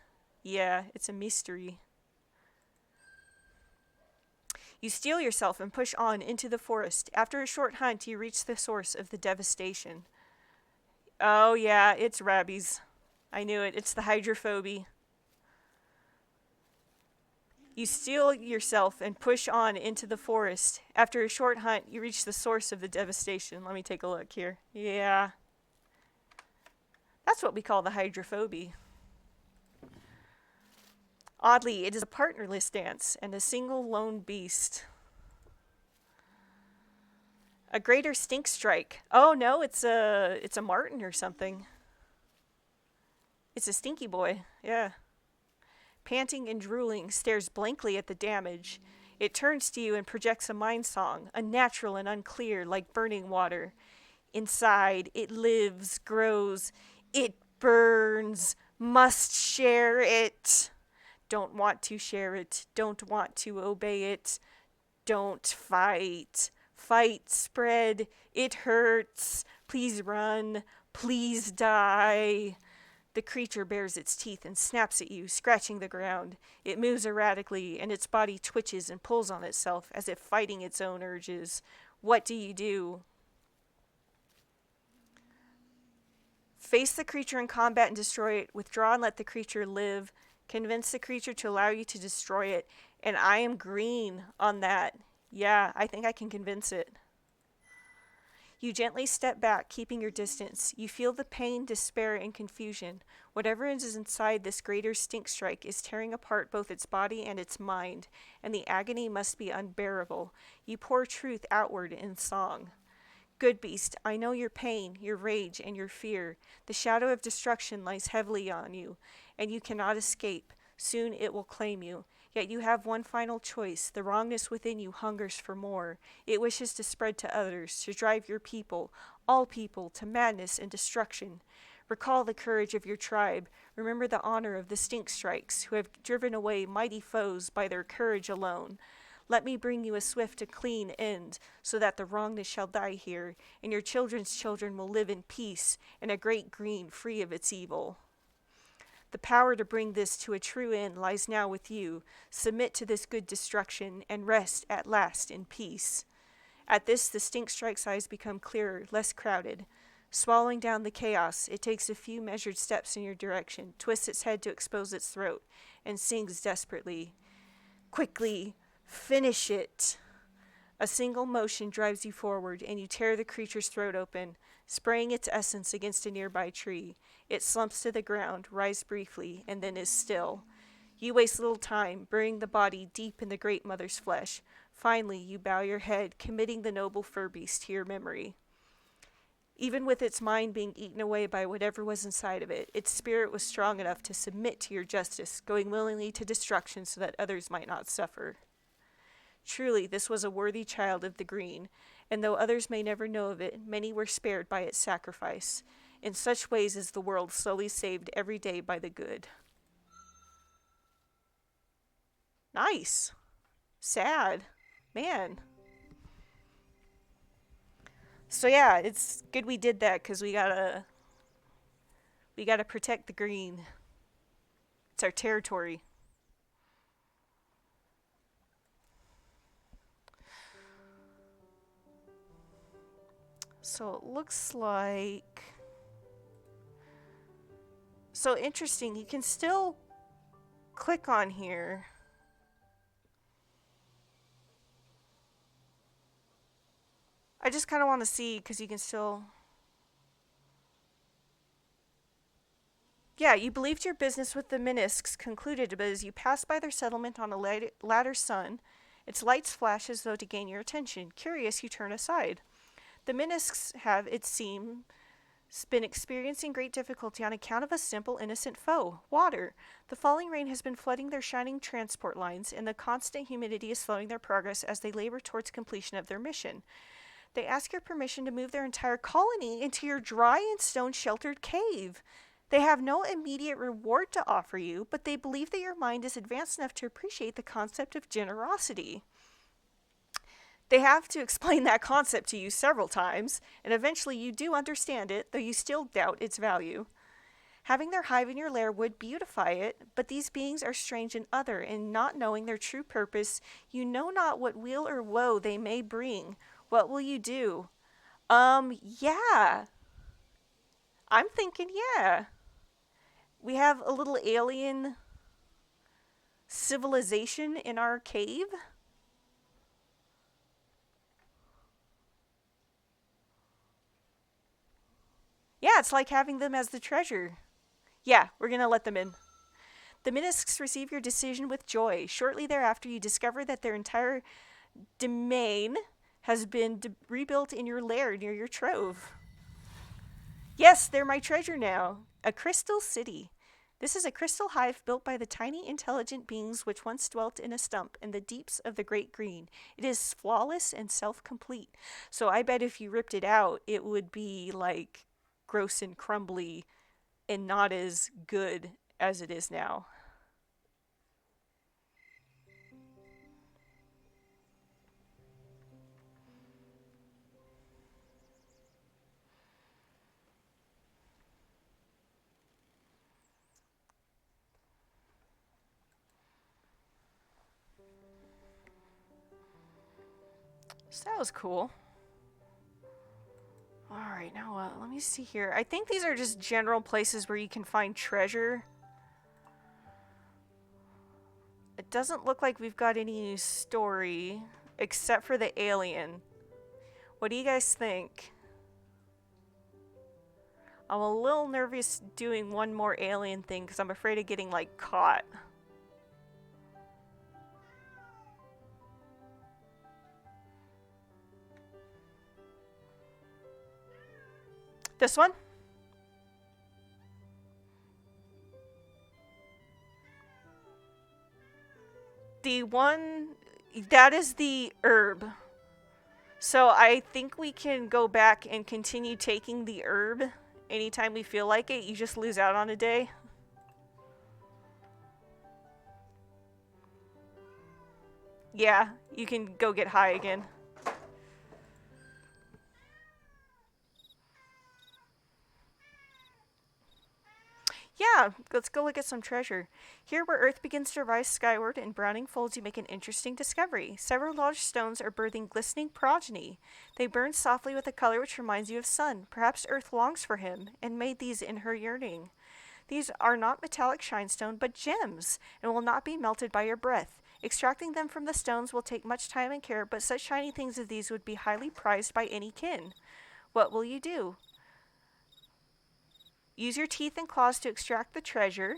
Yeah, it's a mystery. You steel yourself and push on into the forest. After a short hunt, you reach the source of the devastation. Oh yeah, it's rabies. I knew it. It's the hydrophobia. You steel yourself and push on into the forest. After a short hunt, you reach the source of the devastation. Let me take a look here. Yeah. That's what we call the hydrophobia. Oddly, it is a partnerless dance and a single lone beast. A greater stink strike. Oh no, it's a marten or something. It's a stinky boy. Yeah. Panting and drooling, stares blankly at the damage. It turns to you and projects a mind song, unnatural and unclear, like burning water. Inside, it lives, grows, it burns, must share it. Don't want to share it, don't want to obey it. Don't fight. Fight, spread, it hurts. Please run, please die. The creature bares its teeth and snaps at you, scratching the ground. It moves erratically, and its body twitches and pulls on itself as if fighting its own urges. What do you do? Face the creature in combat and destroy it. Withdraw and let the creature live. Convince the creature to allow you to destroy it. And I am green on that. Yeah, I think I can convince it. You gently step back, keeping your distance. You feel the pain, despair, and confusion. Whatever is inside this greater stink strike is tearing apart both its body and its mind, and the agony must be unbearable. You pour truth outward in song. Good beast, I know your pain, your rage, and your fear. The shadow of destruction lies heavily on you, and you cannot escape. Soon it will claim you. Yet you have one final choice. The wrongness within you hungers for more. It wishes to spread to others, to drive your people, all people, to madness and destruction. Recall the courage of your tribe. Remember the honor of the stink strikes, who have driven away mighty foes by their courage alone. Let me bring you a swift and clean end, so that the wrongness shall die here, and your children's children will live in peace, in a great green, free of its evil. The power to bring this to a true end lies now with you. Submit to this good destruction, and rest at last in peace. At this, the stink strike's eyes become clearer, less crowded. Swallowing down the chaos, it takes a few measured steps in your direction, twists its head to expose its throat, and sings desperately. Quickly, finish it! A single motion drives you forward, and you tear the creature's throat open, spraying its essence against a nearby tree. It slumps to the ground, rises briefly, and then is still. You waste little time, burying the body deep in the great mother's flesh. Finally, you bow your head, committing the noble fur beast to your memory. Even with its mind being eaten away by whatever was inside of it, its spirit was strong enough to submit to your justice, going willingly to destruction so that others might not suffer. Truly, this was a worthy child of the green, and though others may never know of it, many were spared by its sacrifice. In such ways is the world slowly saved every day by the good. Nice. Sad. Man. So yeah, it's good we did that, because we gotta protect the green. It's our territory. So it looks like... So interesting, you can still click on here. I just kind of want to see, because you can still... Yeah, you believed your business with the Minisks concluded, but as you passed by their settlement on a latter sun, its lights flash as though to gain your attention. Curious, you turn aside. The Minisks have, it seems, been experiencing great difficulty on account of a simple, innocent foe, water. The falling rain has been flooding their shining transport lines, and the constant humidity is slowing their progress as they labor towards completion of their mission. They ask your permission to move their entire colony into your dry and stone-sheltered cave. They have no immediate reward to offer you, but they believe that your mind is advanced enough to appreciate the concept of generosity. They have to explain that concept to you several times, and eventually you do understand it, though you still doubt its value. Having their hive in your lair would beautify it, but these beings are strange and other, and not knowing their true purpose, you know not what weal or woe they may bring. What will you do? Yeah. I'm thinking, yeah. We have a little alien civilization in our cave. Yeah, it's like having them as the treasure. Yeah, we're gonna let them in. The Minisks receive your decision with joy. Shortly thereafter, you discover that their entire domain has been rebuilt in your lair near your trove. Yes, they're my treasure now. A crystal city. This is a crystal hive built by the tiny intelligent beings which once dwelt in a stump in the deeps of the Great Green. It is flawless and self-complete. So I bet if you ripped it out, it would be like gross and crumbly and not as good as it is now. So that was cool. Alright, now let me see here. I think these are just general places where you can find treasure. It doesn't look like we've got any story, except for the alien. What do you guys think? I'm a little nervous doing one more alien thing because I'm afraid of getting, like, caught. This one? The one... That is the herb. So I think we can go back and continue taking the herb anytime we feel like it. You just lose out on a day. Yeah, you can go get high again. Yeah, let's go look at some treasure. Here where Earth begins to rise skyward in browning folds, you make an interesting discovery. Several large stones are birthing glistening progeny. They burn softly with a color which reminds you of sun. Perhaps Earth longs for him, and made these in her yearning. These are not metallic shinestone, but gems, and will not be melted by your breath. Extracting them from the stones will take much time and care, but such shiny things as these would be highly prized by any kin. What will you do? Use your teeth and claws to extract the treasure.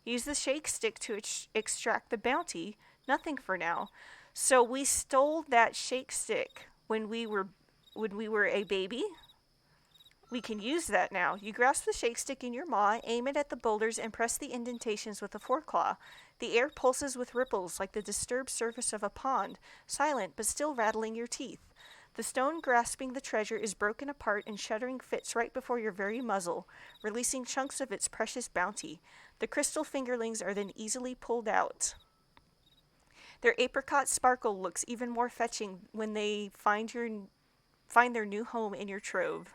Use the shake stick to extract the bounty. Nothing for now. So we stole that shake stick when we were a baby. We can use that now. You grasp the shake stick in your maw, aim it at the boulders, and press the indentations with a foreclaw. The air pulses with ripples like the disturbed surface of a pond, silent but still rattling your teeth. The stone grasping the treasure is broken apart in shuddering fits right before your very muzzle, releasing chunks of its precious bounty. The crystal fingerlings are then easily pulled out. Their apricot sparkle looks even more fetching when they find their new home in your trove.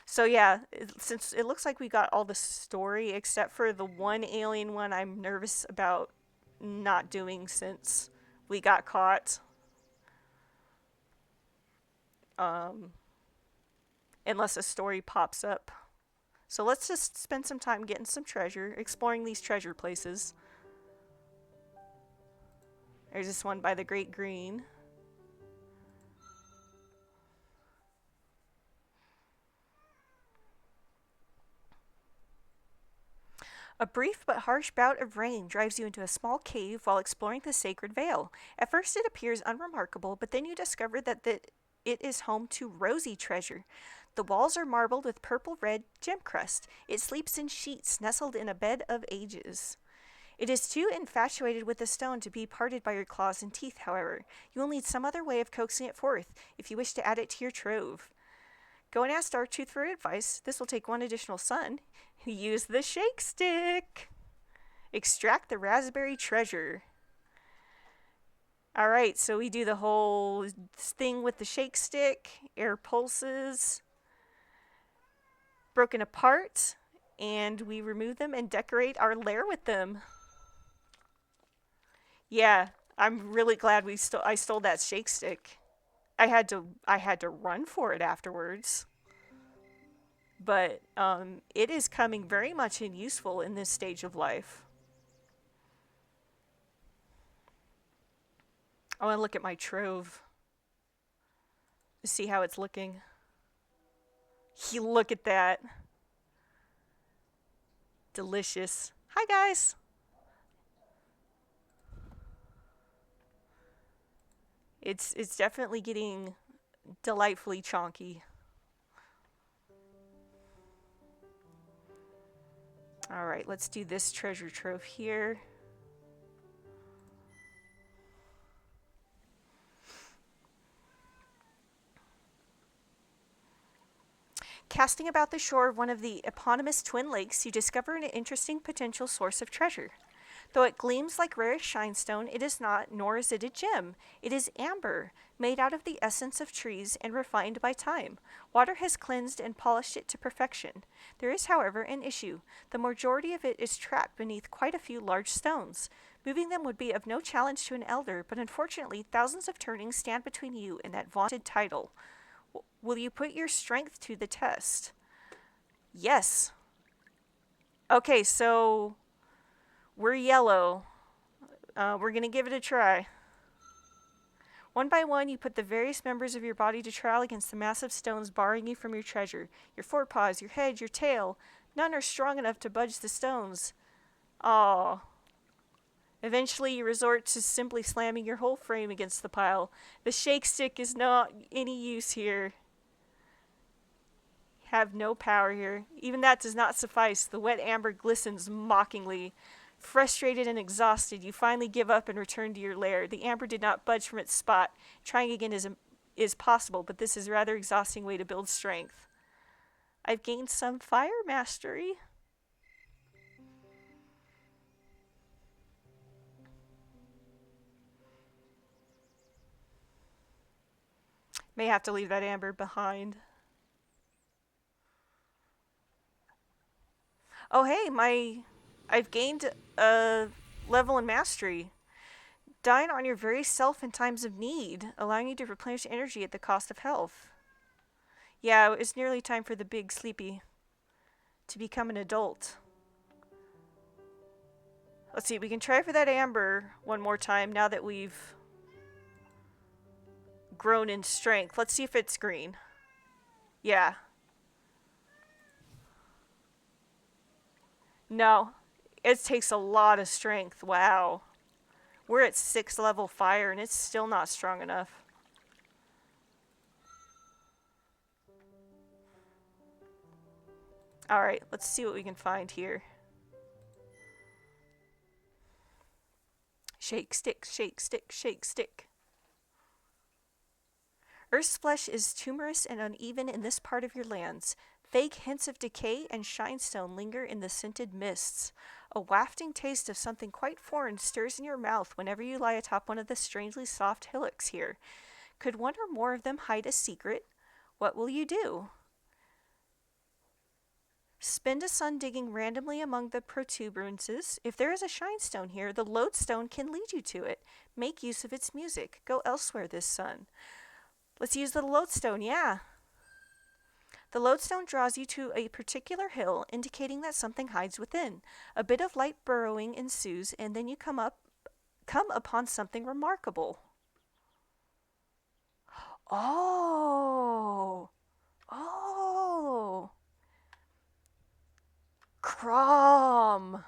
So yeah, since it looks like we got all the story except for the one alien one I'm nervous about not doing since we got caught. Um, Unless a story pops up. So let's just spend some time getting some treasure, exploring these treasure places. There's this one by the Great Green. A brief but harsh bout of rain drives you into a small cave while exploring the sacred veil. At first it appears unremarkable, but then you discover that it is home to rosy treasure. The walls are marbled with purple-red gem crust. It sleeps in sheets nestled in a bed of ages. It is too infatuated with the stone to be parted by your claws and teeth, however. You will need some other way of coaxing it forth if you wish to add it to your trove. Go and ask Startooth for advice. This will take one additional sun. Use the shake stick. Extract the raspberry treasure. Alright, so we do the whole thing with the shake stick, air pulses, broken apart, and we remove them and decorate our lair with them. Yeah, I'm really glad I stole that shake stick. I had to run for it afterwards. but it is coming very much in useful in this stage of life. I want to look at my trove to see how it's looking. Look at that. Delicious. Hi, guys. It's definitely getting delightfully chonky. All right, let's do this treasure trove here. Casting about the shore of one of the eponymous twin lakes, you discover an interesting potential source of treasure. Though it gleams like rarest shinestone, it is not, nor is it a gem. It is amber, made out of the essence of trees and refined by time. Water has cleansed and polished it to perfection. There is, however, an issue. The majority of it is trapped beneath quite a few large stones. Moving them would be of no challenge to an elder, but unfortunately, thousands of turnings stand between you and that vaunted title. Will you put your strength to the test? Yes. Okay, so we're yellow. We're going to give it a try. One by one, you put the various members of your body to trial against the massive stones barring you from your treasure. Your forepaws, your head, your tail. None are strong enough to budge the stones. Aww. Eventually, you resort to simply slamming your whole frame against the pile. The shake stick is not any use here. Have no power here. Even that does not suffice. The wet amber glistens mockingly. Frustrated and exhausted, you finally give up and return to your lair. The amber did not budge from its spot. Trying again is possible, but this is a rather exhausting way to build strength. I've gained some fire mastery. May have to leave that amber behind. Oh hey, I've gained a level in mastery. Dine on your very self in times of need, allowing you to replenish energy at the cost of health. Yeah, it's nearly time for the big sleepy to become an adult. Let's see, we can try for that amber one more time now that we've grown in strength. Let's see if it's green. Yeah. No, it takes a lot of strength. Wow. We're at 6th level fire and it's still not strong enough. Alright, let's see what we can find here. Shake stick, shake stick, shake stick. Earth's flesh is tumorous and uneven in this part of your lands. Vague hints of decay and shinestone linger in the scented mists. A wafting taste of something quite foreign stirs in your mouth whenever you lie atop one of the strangely soft hillocks here. Could one or more of them hide a secret? What will you do? Spend a sun digging randomly among the protuberances. If there is a shinestone here, the lodestone can lead you to it. Make use of its music. Go elsewhere this sun. Let's use the lodestone, yeah. The lodestone draws you to a particular hill, indicating that something hides within. A bit of light burrowing ensues, and then you come upon something remarkable. Oh! Oh! Crom!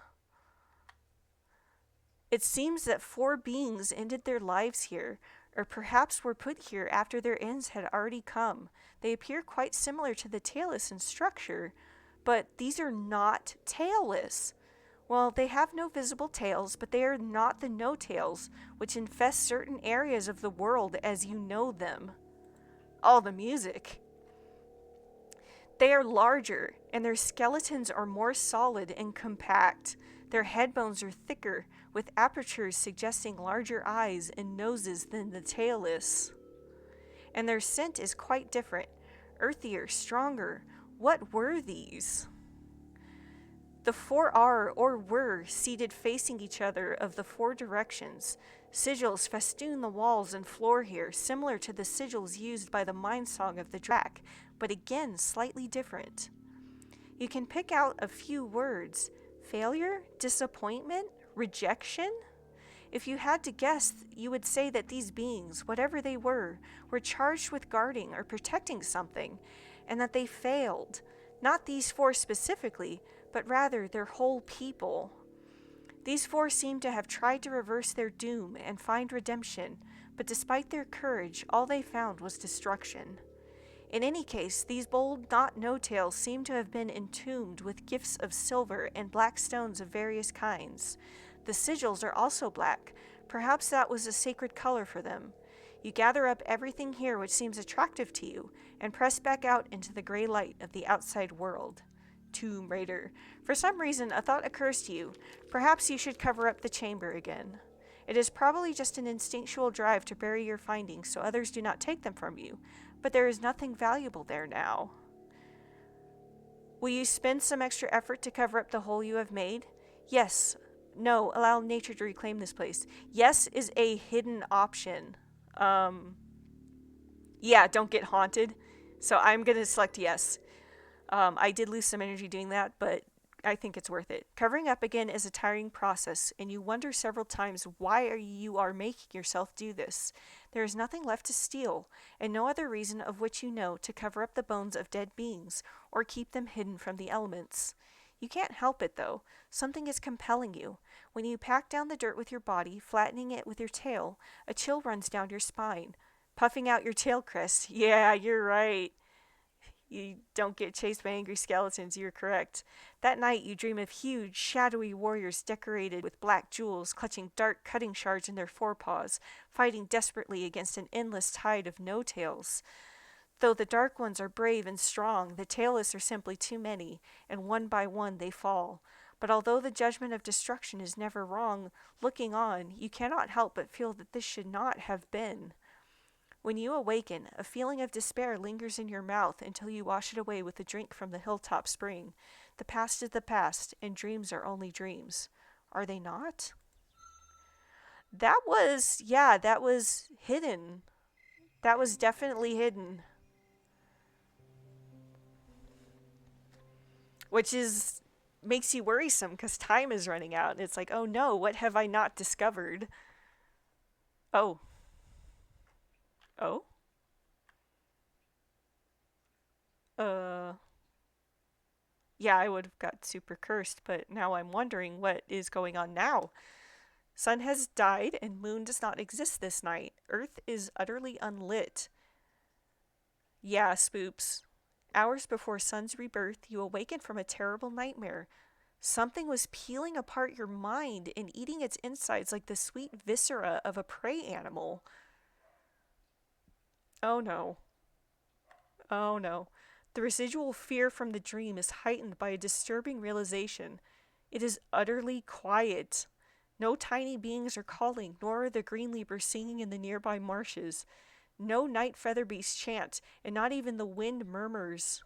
It seems that 4 beings ended their lives here, or perhaps were put here after their ends had already come. They appear quite similar to the tailless in structure, but these are not tailless. Well, they have no visible tails, but they are not the no-tails, which infest certain areas of the world as you know them. All the music. They are larger, and their skeletons are more solid and compact. Their head bones are thicker, with apertures suggesting larger eyes and noses than the tailless. And their scent is quite different, earthier, stronger. What were these? The 4 are, or were, seated facing each other of the 4 directions. Sigils festoon the walls and floor here, similar to the sigils used by the mine song of the Drac, but again slightly different. You can pick out a few words: failure, disappointment, rejection. If you had to guess, you would say that these beings, whatever they were charged with guarding or protecting something, and that they failed. Not these four specifically, but rather their whole people. These four seem to have tried to reverse their doom and find redemption, but despite their courage, all they found was destruction. In any case, these bold not-no-tails seem to have been entombed with gifts of silver and black stones of various kinds. The sigils are also black. Perhaps that was a sacred color for them. You gather up everything here which seems attractive to you, and press back out into the gray light of the outside world. Tomb Raider. For some reason, a thought occurs to you. Perhaps you should cover up the chamber again. It is probably just an instinctual drive to bury your findings so others do not take them from you, but there is nothing valuable there now. Will you spend some extra effort to cover up the hole you have made? Yes. No, allow nature to reclaim this place. Yes is a hidden option. Yeah, don't get haunted. So I'm going to select yes. I did lose some energy doing that, but I think it's worth it. Covering up again is a tiring process, and you wonder several times why you are making yourself do this. There is nothing left to steal, and no other reason of which you know to cover up the bones of dead beings, or keep them hidden from the elements. You can't help it, though. Something is compelling you. When you pack down the dirt with your body, flattening it with your tail, a chill runs down your spine. Puffing out your tail crest. Yeah, you're right. You don't get chased by angry skeletons, you're correct. That night you dream of huge, shadowy warriors decorated with black jewels, clutching dark cutting shards in their forepaws, fighting desperately against an endless tide of no-tails. Though the dark ones are brave and strong, the tailless are simply too many, and one by one they fall. But although the judgment of destruction is never wrong, looking on, you cannot help but feel that this should not have been. When you awaken, a feeling of despair lingers in your mouth until you wash it away with a drink from the hilltop spring. The past is the past, and dreams are only dreams. Are they not? That was hidden. That was definitely hidden. Which makes you worrisome because time is running out. It's like, oh no, what have I not discovered? Oh. Oh? Yeah, I would have got super cursed, but now I'm wondering what is going on now. Sun has died and moon does not exist this night. Earth is utterly unlit. Yeah, spoops. Hours before Sun's rebirth, you awaken from a terrible nightmare. Something was peeling apart your mind and eating its insides like the sweet viscera of a prey animal. Oh no. Oh no. The residual fear from the dream is heightened by a disturbing realization. It is utterly quiet. No tiny beings are calling, nor are the green leapers singing in the nearby marshes. No night feather beasts chant, and not even the wind murmurs.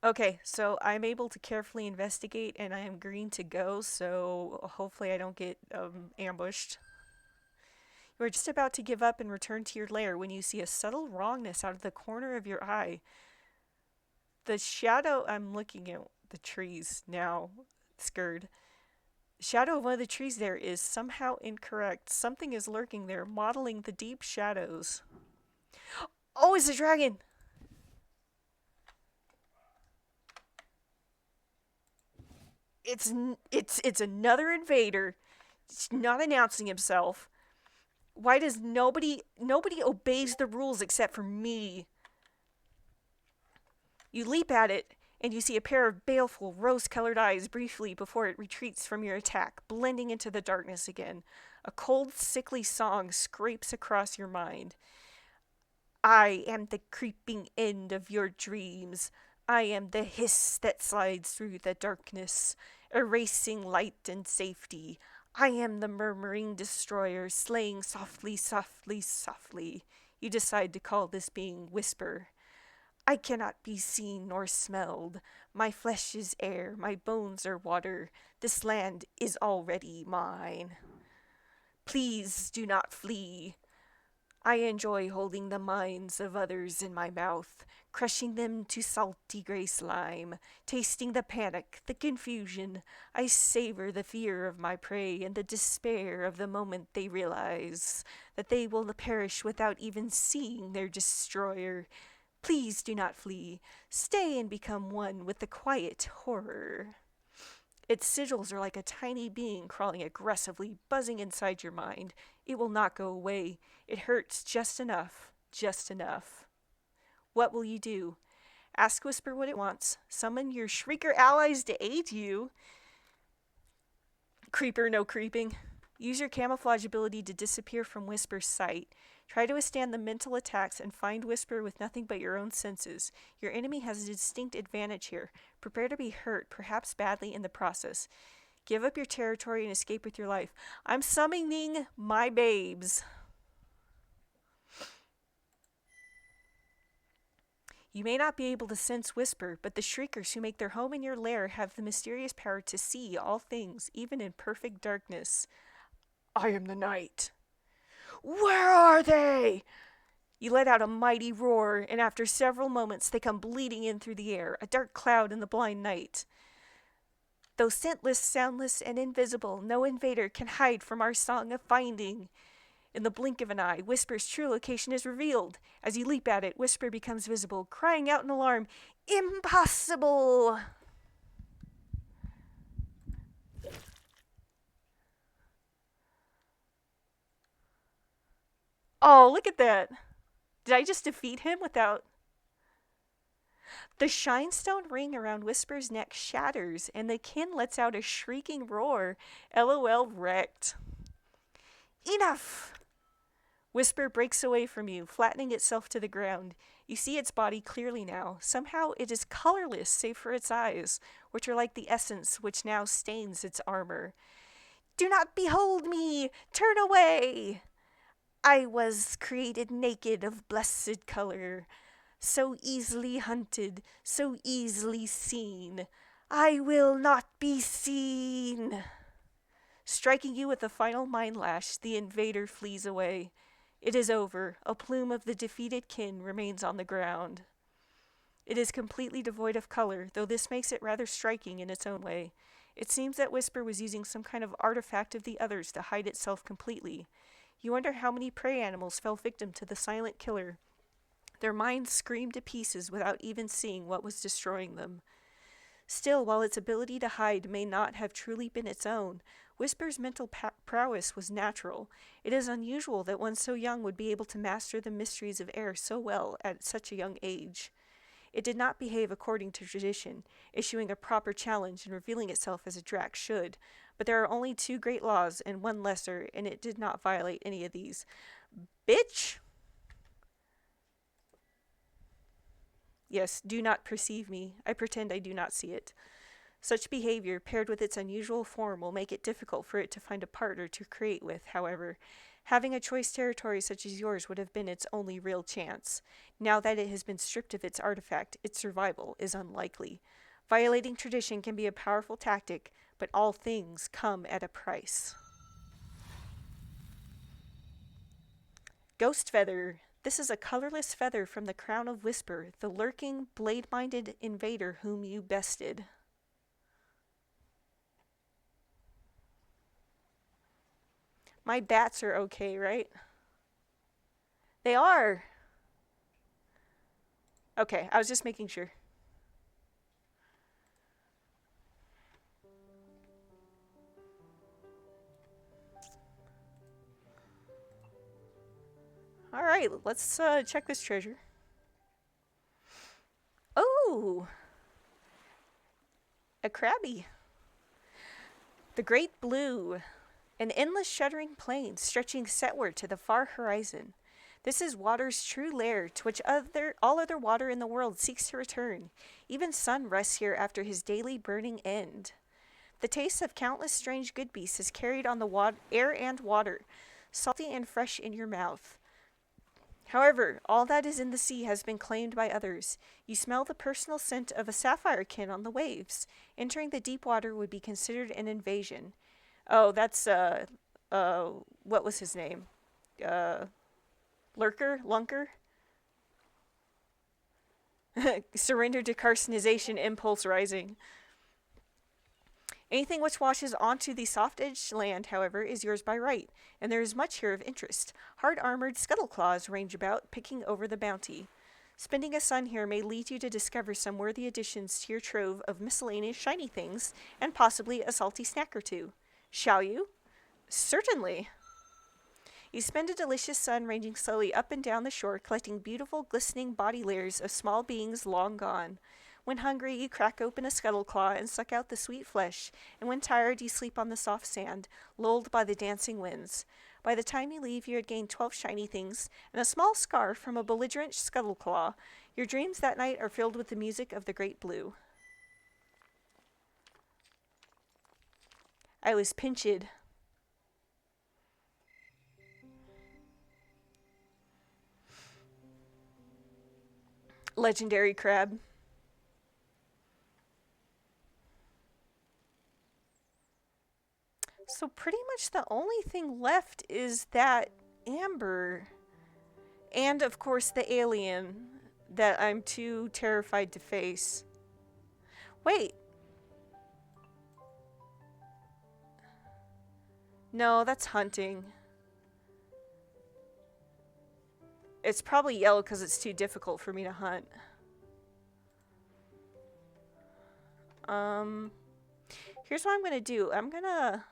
Okay, so I'm able to carefully investigate, and I am green to go, so hopefully I don't get ambushed. You are just about to give up and return to your lair when you see a subtle wrongness out of the corner of your eye. The shadow, I'm looking at the trees now, scared. The shadow of one of the trees there is somehow incorrect. Something is lurking there, modeling the deep shadows. Oh, it's a dragon! It's another invader. It's not announcing himself. Why does nobody obeys the rules except for me? You leap at it, and you see a pair of baleful, rose-colored eyes briefly before it retreats from your attack, blending into the darkness again. A cold, sickly song scrapes across your mind. I am the creeping end of your dreams. I am the hiss that slides through the darkness, erasing light and safety. I am the murmuring destroyer, slaying softly, softly, softly. You decide to call this being Whisper. I cannot be seen nor smelled. My flesh is air, my bones are water. This land is already mine. Please do not flee. I enjoy holding the minds of others in my mouth, crushing them to salty gray slime, tasting the panic, the confusion. I savor the fear of my prey and the despair of the moment they realize that they will perish without even seeing their destroyer. Please do not flee. Stay and become one with the quiet horror. Its sigils are like a tiny being crawling aggressively, buzzing inside your mind. It will not go away. It hurts just enough. Just enough. What will you do? Ask Whisper what it wants. Summon your Shrieker allies to aid you. Creeper, no creeping. Use your camouflage ability to disappear from Whisper's sight. Try to withstand the mental attacks and find Whisper with nothing but your own senses. Your enemy has a distinct advantage here. Prepare to be hurt, perhaps badly, in the process. Give up your territory and escape with your life. I'm summoning my babes. You may not be able to sense Whisper, but the Shriekers who make their home in your lair have the mysterious power to see all things, even in perfect darkness. I am the night. Where are they? You let out a mighty roar, and after several moments they come bleeding in through the air, a dark cloud in the blind night. Though scentless, soundless, and invisible, no invader can hide from our song of finding. In the blink of an eye, Whisper's true location is revealed. As you leap at it, Whisper becomes visible, crying out in alarm, "Impossible!" Oh, look at that. Did I just defeat him without... The shinestone ring around Whisper's neck shatters, and the kin lets out a shrieking roar. LOL wrecked. Enough! Whisper breaks away from you, flattening itself to the ground. You see its body clearly now. Somehow it is colorless, save for its eyes, which are like the essence which now stains its armor. Do not behold me! Turn away! I was created naked of blessed color, so easily hunted, so easily seen. I will not be seen. Striking you with a final mind lash, the invader flees away. It is over. A plume of the defeated kin remains on the ground. It is completely devoid of color, though this makes it rather striking in its own way. It seems that Whisper was using some kind of artifact of the others to hide itself completely. You wonder how many prey animals fell victim to the silent killer. Their minds screamed to pieces without even seeing what was destroying them. Still, while its ability to hide may not have truly been its own, Whisper's mental prowess was natural. It is unusual that one so young would be able to master the mysteries of air so well at such a young age. It did not behave according to tradition, issuing a proper challenge and revealing itself as a Drac should, but there are only 2 great laws and 1 lesser, and it did not violate any of these. Bitch! Yes, do not perceive me. I pretend I do not see it. Such behavior, paired with its unusual form, will make it difficult for it to find a partner to create with, however. Having a choice territory such as yours would have been its only real chance. Now that it has been stripped of its artifact, its survival is unlikely. Violating tradition can be a powerful tactic, but all things come at a price. Ghost Feather. This is a colorless feather from the crown of Whisper, the lurking, blade-minded invader whom you bested. My bats are okay, right? They are! Okay, I was just making sure. Alright, let's check this treasure. Oh! A crabby. The Great Blue. An endless shuddering plain stretching setward to the far horizon. This is water's true lair, to which all other water in the world seeks to return. Even sun rests here after his daily burning end. The taste of countless strange good beasts is carried on the air and water, salty and fresh in your mouth. However, all that is in the sea has been claimed by others. You smell the personal scent of a sapphire kin on the waves. Entering the deep water would be considered an invasion. Oh, that's, what was his name? Lurker? Lunker? Surrender to carcinization, impulse rising. Anything which washes onto the soft-edged land, however, is yours by right, and there is much here of interest. Hard-armored scuttle-claws range about, picking over the bounty. Spending a sun here may lead you to discover some worthy additions to your trove of miscellaneous shiny things, and possibly a salty snack or two. Shall you? Certainly. You spend a delicious sun ranging slowly up and down the shore, collecting beautiful, glistening body layers of small beings long gone. When hungry, you crack open a scuttle claw and suck out the sweet flesh, and when tired, you sleep on the soft sand, lulled by the dancing winds. By the time you leave, you had gained 12 shiny things and a small scarf from a belligerent scuttle claw. Your dreams that night are filled with the music of the great blue. I was pinched. Legendary crab. So pretty much the only thing left is that amber. And of course the alien that I'm too terrified to face. Wait. No, that's hunting. It's probably yellow because it's too difficult for me to hunt. Here's what I'm gonna do. I'm gonna...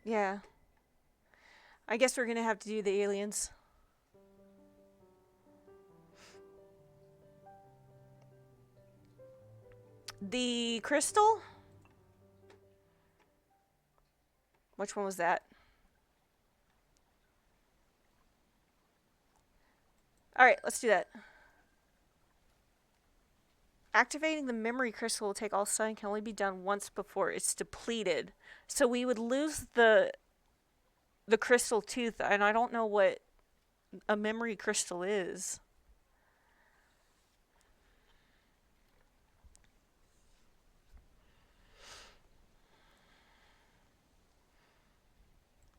Yeah. I guess we're gonna have to do the aliens. The crystal? Which one was that? Alright, let's do that. Activating the memory crystal will take all sun can only be done once before it's depleted. So we would lose the crystal tooth, and I don't know what a memory crystal is.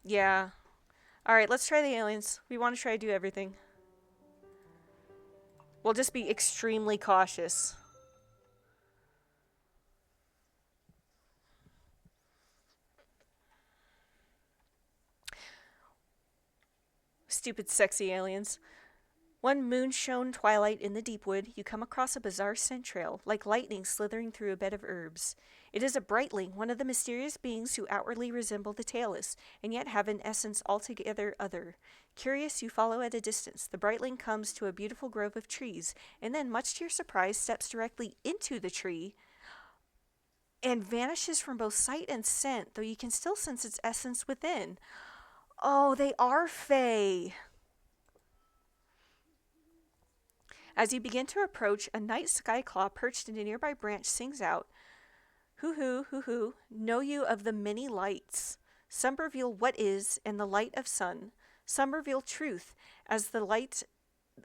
Yeah. Alright, let's try the aliens. We want to try to do everything. We'll just be extremely cautious. Stupid sexy aliens. One moon-shone twilight in the deep wood, you come across a bizarre scent trail, like lightning slithering through a bed of herbs. It is a brightling, one of the mysterious beings who outwardly resemble the tailless, and yet have an essence altogether other. Curious, you follow at a distance. The brightling comes to a beautiful grove of trees, and then, much to your surprise, steps directly into the tree, and vanishes from both sight and scent, though you can still sense its essence within. Oh, they are Fae! As you begin to approach, a night skyclaw perched in a nearby branch sings out, "Hoo-hoo, hoo-hoo, know you of the many lights? Some reveal what is, and the light of sun. Some reveal truth, as the light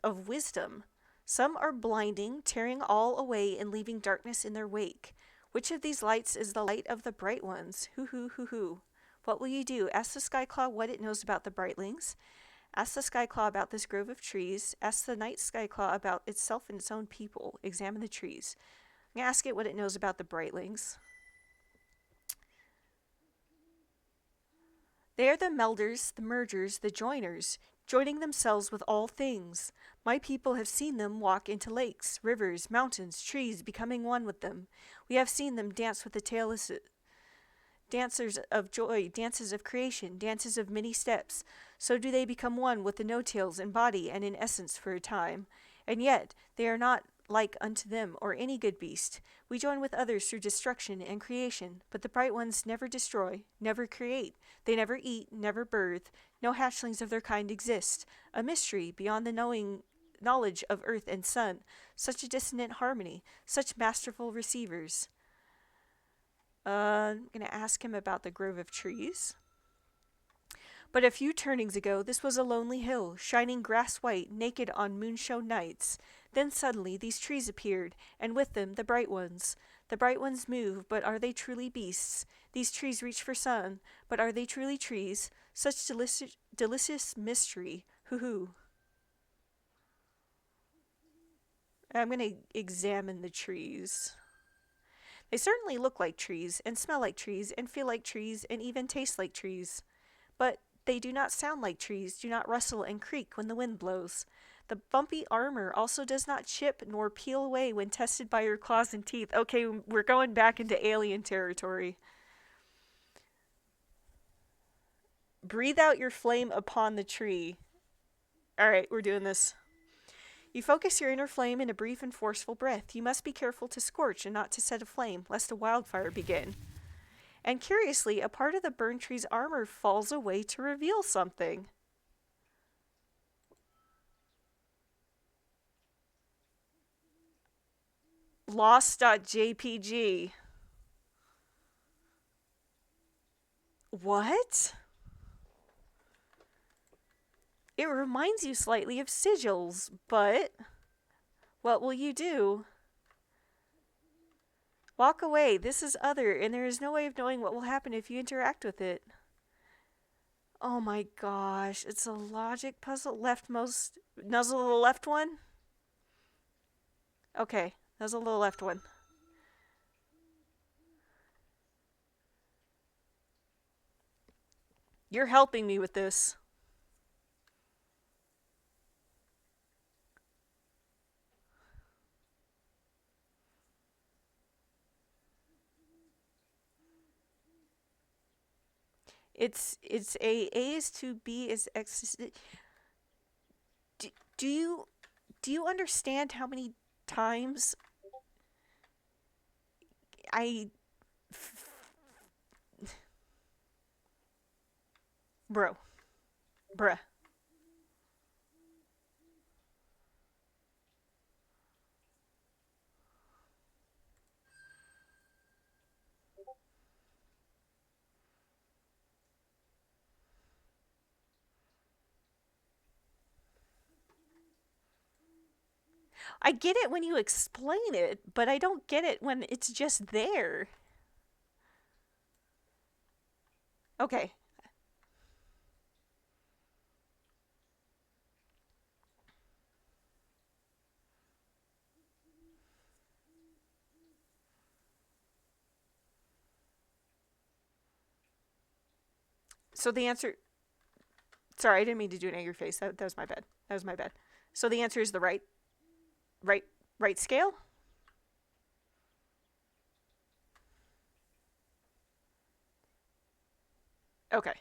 of wisdom. Some are blinding, tearing all away and leaving darkness in their wake. Which of these lights is the light of the bright ones? Hoo-hoo, hoo-hoo. What will you do? Ask the skyclaw what it knows about the brightlings. Ask the skyclaw about this grove of trees. Ask the night skyclaw about itself and its own people. Examine the trees. Ask it what it knows about the brightlings. They are the melders, the mergers, the joiners, joining themselves with all things. My people have seen them walk into lakes, rivers, mountains, trees, becoming one with them. We have seen them dance with the tailless, dancers of joy, dances of creation, dances of many steps. So do they become one with the no-tails in body and in essence for a time. And yet they are not like unto them or any good beast. We join with others through destruction and creation, but the bright ones never destroy, never create. They never eat, never birth. No hatchlings of their kind exist. A mystery beyond the knowledge of earth and sun. Such a dissonant harmony, such masterful receivers. I'm going to ask him about the grove of trees. But a few turnings ago, this was a lonely hill, shining grass-white, naked on moonshone nights. Then suddenly these trees appeared, and with them the bright ones. The bright ones move, but are they truly beasts? These trees reach for sun, but are they truly trees? Such delicious mystery. Hoo-hoo. I'm going to examine the trees. They certainly look like trees, and smell like trees, and feel like trees, and even taste like trees. But they do not sound like trees, do not rustle and creak when the wind blows. The bumpy armor also does not chip nor peel away when tested by your claws and teeth. Okay, we're going back into alien territory. Breathe out your flame upon the tree. Alright, we're doing this. You focus your inner flame in a brief and forceful breath. You must be careful to scorch and not to set a flame, lest a wildfire begin. And curiously, a part of the burned tree's armor falls away to reveal something. Lost.jpg. What? It reminds you slightly of sigils, but what will you do? Walk away. This is other, and there is no way of knowing what will happen if you interact with it. Oh my gosh, it's a logic puzzle. Leftmost. Nuzzle the left one? Okay, nuzzle the left one. You're helping me with this. It's A is to B is X. Do you understand how many times Bro. Bruh. I get it when you explain it, but I don't get it when it's just there. Okay. So the answer... Sorry, I didn't mean to do an angry face. That was my bad. That was my bad. So the answer is the right scale? Okay.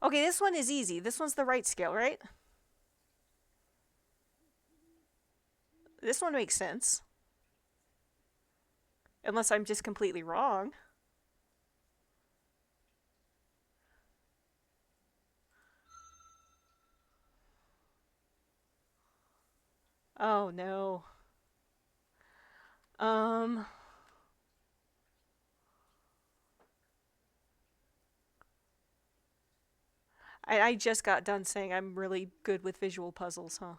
Okay, this one is easy. This one's the right scale, right? This one makes sense. Unless I'm just completely wrong. Oh, no. I just got done saying I'm really good with visual puzzles, huh?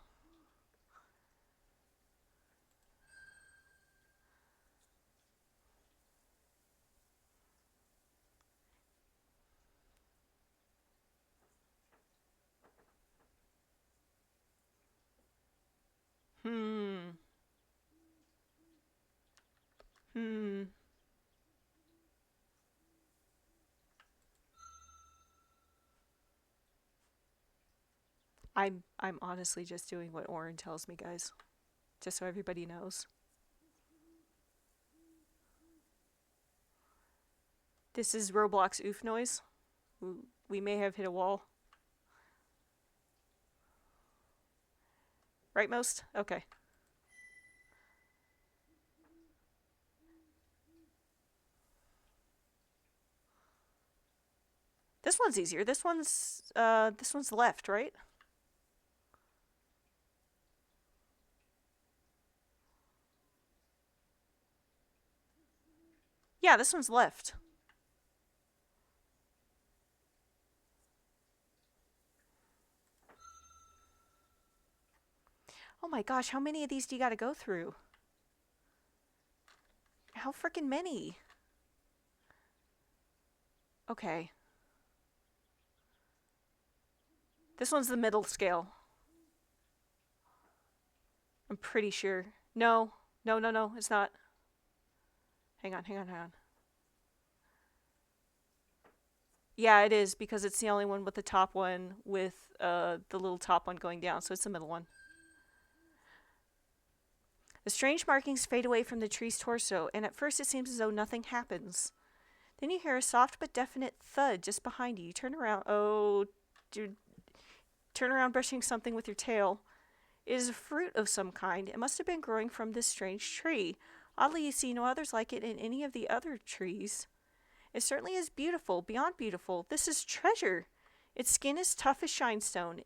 Hmm. I'm honestly just doing what Oren tells me, guys. Just so everybody knows. This is Roblox oof noise. We may have hit a wall. Rightmost? Okay. This one's easier. This one's left, right? Yeah, this one's left. Oh my gosh, how many of these do you gotta go through? How freaking many? Okay. This one's the middle scale. I'm pretty sure. No. No, no, no, it's not. Hang on, hang on, hang on. Yeah, it is, because it's the only one with the top one with the little top one going down, so it's the middle one. The strange markings fade away from the tree's torso, and at first it seems as though nothing happens. Then you hear a soft but definite thud just behind you. You turn around. Oh, dude. Turn around brushing something with your tail. It is a fruit of some kind. It must have been growing from this strange tree. Oddly, you see no others like it in any of the other trees. It certainly is beautiful, beyond beautiful. This is treasure. Its skin is tough as shinestone,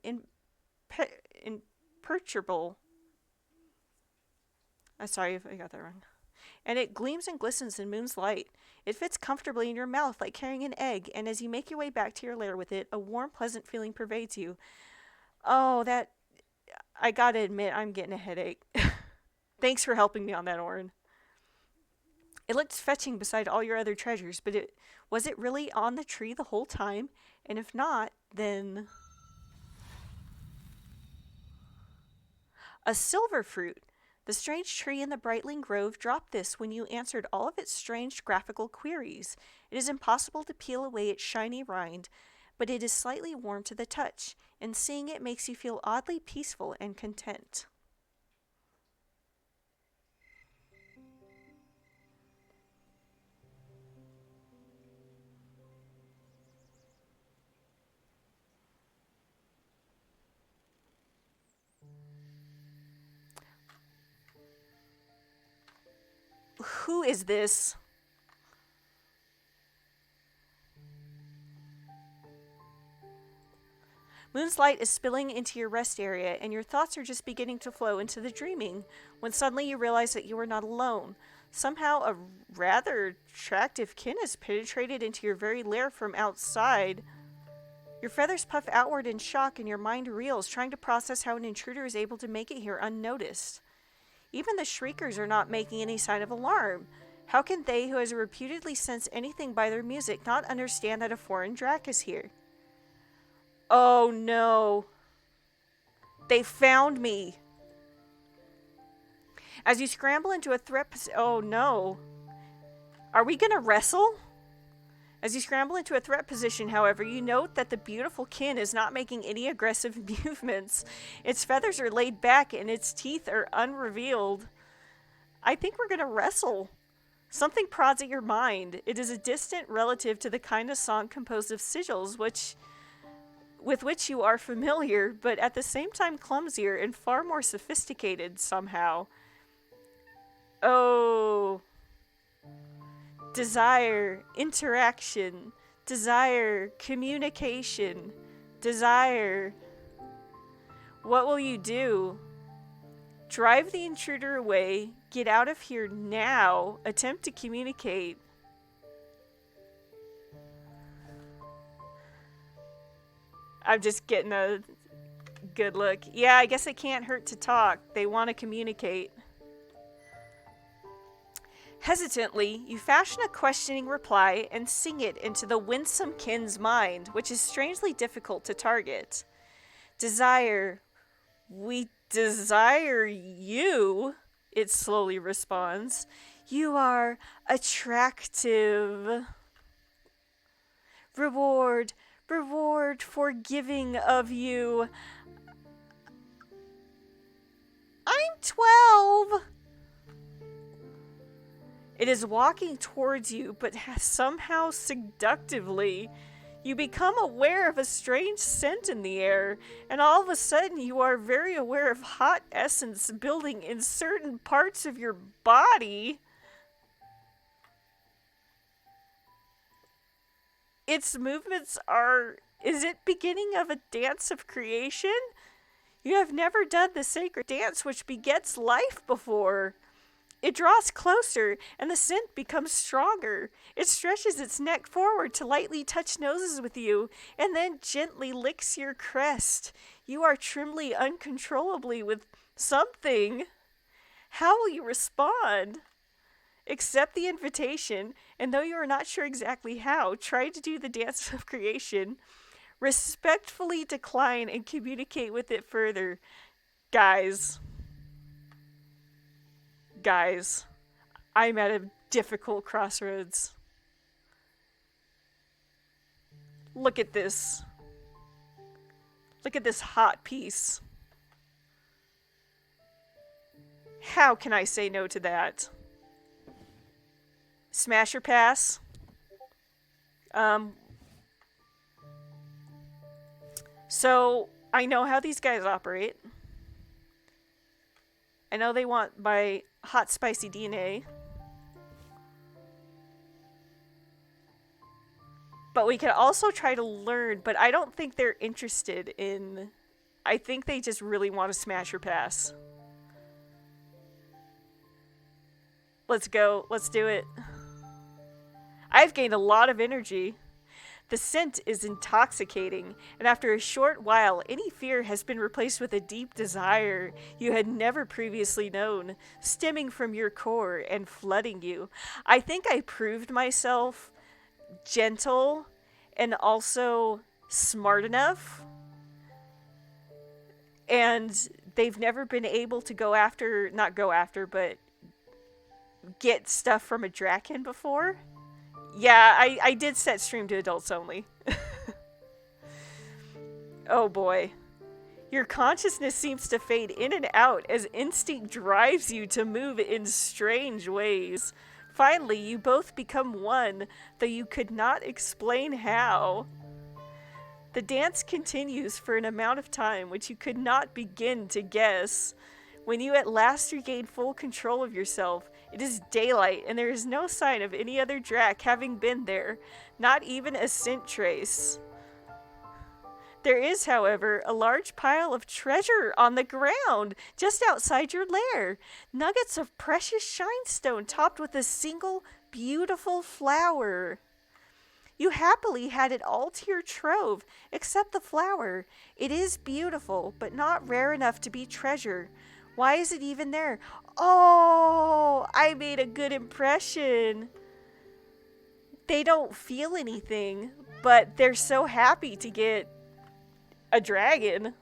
imperturbable. I'm sorry if I got that wrong. And it gleams and glistens in moon's light. It fits comfortably in your mouth like carrying an egg, and as you make your way back to your lair with it, a warm, pleasant feeling pervades you. Oh, that... I gotta admit, I'm getting a headache. Thanks for helping me on that, Orin. It looked fetching beside all your other treasures, but was it really on the tree the whole time? And if not, then... A silver fruit. The strange tree in the Brightling Grove dropped this when you answered all of its strange graphical queries. It is impossible to peel away its shiny rind, but it is slightly warm to the touch, and seeing it makes you feel oddly peaceful and content. Who is this? Moon's light is spilling into your rest area, and your thoughts are just beginning to flow into the dreaming, when suddenly you realize that you are not alone. Somehow a rather attractive kin has penetrated into your very lair from outside. Your feathers puff outward in shock, and your mind reels, trying to process how an intruder is able to make it here unnoticed. Even the shriekers are not making any sign of alarm. How can they, who has reputedly sensed anything by their music, not understand that a foreign drac is here? Oh no. They found me. As you scramble into a threat position... Oh no. Are we gonna wrestle? As you scramble into a threat position, however, you note that the beautiful kin is not making any aggressive movements. Its feathers are laid back and its teeth are unrevealed. I think we're gonna wrestle. Something prods at your mind. It is a distant relative to the kind of song composed of sigils, with which you are familiar, but at the same time clumsier and far more sophisticated somehow. Oh... Desire, interaction, desire, communication, desire. What will you do? Drive the intruder away, get out of here now, attempt to communicate. I'm just getting a good look. Yeah, I guess it can't hurt to talk. They want to communicate. Hesitantly, you fashion a questioning reply and sing it into the winsome kin's mind, which is strangely difficult to target. Desire. We desire you, it slowly responds. You are attractive. Reward forgiving of you. I'm 12. It is walking towards you, but somehow seductively. You become aware of a strange scent in the air, and all of a sudden you are very aware of hot essence building in certain parts of your body. Its movements are... Is it beginning of a dance of creation? You have never done the sacred dance which begets life before. It draws closer, and the scent becomes stronger. It stretches its neck forward to lightly touch noses with you, and then gently licks your crest. You are trembling uncontrollably with something. How will you respond? Accept the invitation, and though you are not sure exactly how, try to do the dance of creation. Respectfully decline and communicate with it further. Guys, I'm at a difficult crossroads. Look at this. Look at this hot piece. How can I say no to that? Smash or pass? So, I know how these guys operate. I know they want my hot spicy DNA. But we can also try to learn, but I don't think they're interested in... I think they just really want to smash or pass. Let's go. Let's do it. I've gained a lot of energy. The scent is intoxicating, and after a short while, any fear has been replaced with a deep desire you had never previously known, stemming from your core and flooding you. I think I proved myself gentle and also smart enough, and they've never been able to but get stuff from a Draken before. Yeah, I did set stream to adults only. Oh boy. Your consciousness seems to fade in and out as instinct drives you to move in strange ways. Finally, you both become one, though you could not explain how. The dance continues for an amount of time which you could not begin to guess. When you at last regain full control of yourself, it is daylight, and there is no sign of any other Drac having been there, not even a scent trace. There is, however, a large pile of treasure on the ground, just outside your lair. Nuggets of precious shinestone topped with a single beautiful flower. You happily had it all to your trove, except the flower. It is beautiful, but not rare enough to be treasure. Why is it even there? Oh, I made a good impression. They don't feel anything, but they're so happy to get a dragon.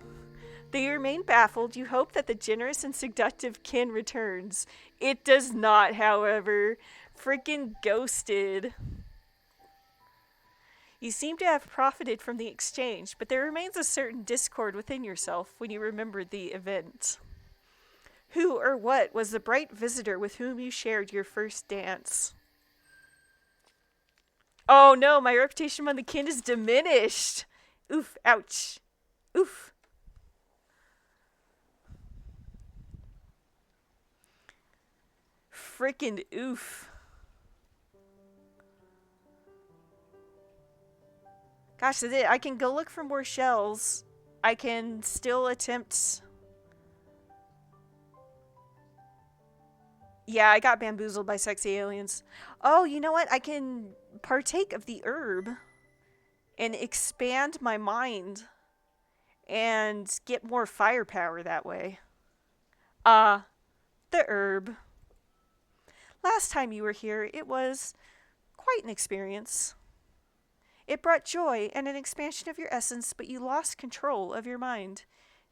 Though you remain baffled, you hope that the generous and seductive kin returns. It does not, however. Freaking ghosted. You seem to have profited from the exchange, but there remains a certain discord within yourself when you remember the event. Who or what was the bright visitor with whom you shared your first dance? Oh no, my reputation among the kin is diminished. Oof, ouch. Oof. Frickin' oof. Gosh, that's it. I can go look for more shells. I can still attempt... Yeah, I got bamboozled by sexy aliens. Oh, you know what? I can partake of the herb and expand my mind and get more firepower that way. The herb. Last time you were here, it was quite an experience. It brought joy and an expansion of your essence, but you lost control of your mind.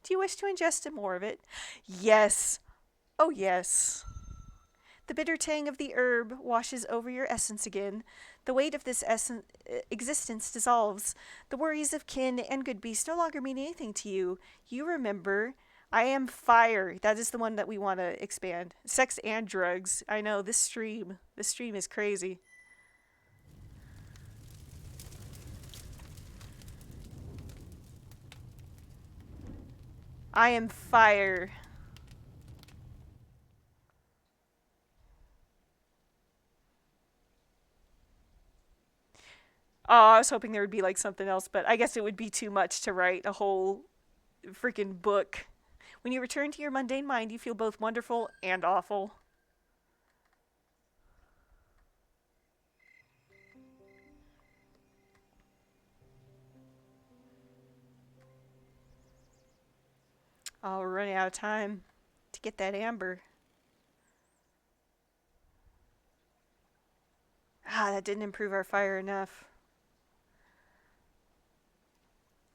Do you wish to ingest more of it? Yes. Oh, yes. The bitter tang of the herb washes over your essence again. The weight of this existence dissolves. The worries of kin and good beasts no longer mean anything to you. You remember, I am fire. That is the one that we want to expand. Sex and drugs. I know, this stream is crazy. I am fire. Oh, I was hoping there would be like something else, but I guess it would be too much to write a whole freaking book. When you return to your mundane mind, you feel both wonderful and awful. Oh, we're running out of time to get that amber. Ah, that didn't improve our fire enough.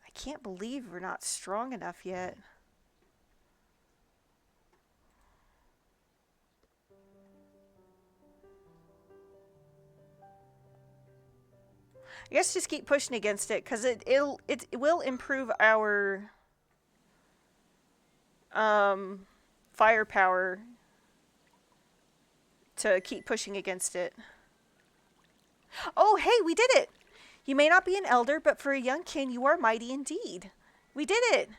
I can't believe we're not strong enough yet. I guess just keep pushing against it, because it will improve our firepower to keep pushing against it. Oh, hey, we did it! You may not be an elder, but for a young kin you are mighty indeed. We did it!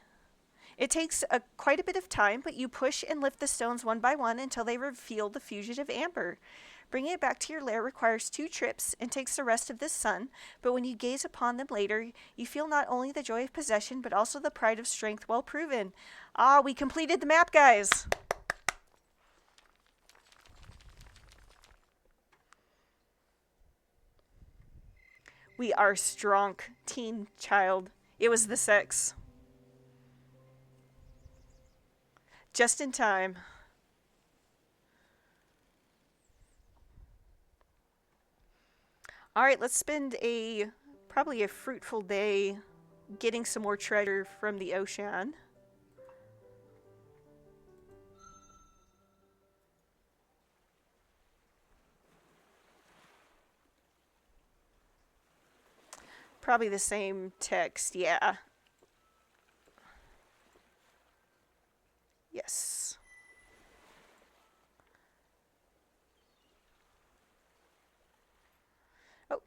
It takes quite a bit of time, but you push and lift the stones one by one until they reveal the fugitive amber. Bringing it back to your lair requires 2 trips and takes the rest of this sun, but when you gaze upon them later, you feel not only the joy of possession, but also the pride of strength well proven. Ah, we completed the map, guys! We are strong, teen child. It was the sex. Just in time. Alright, let's spend probably a fruitful day getting some more treasure from the ocean. Probably the same text, yeah. Yes. Oh,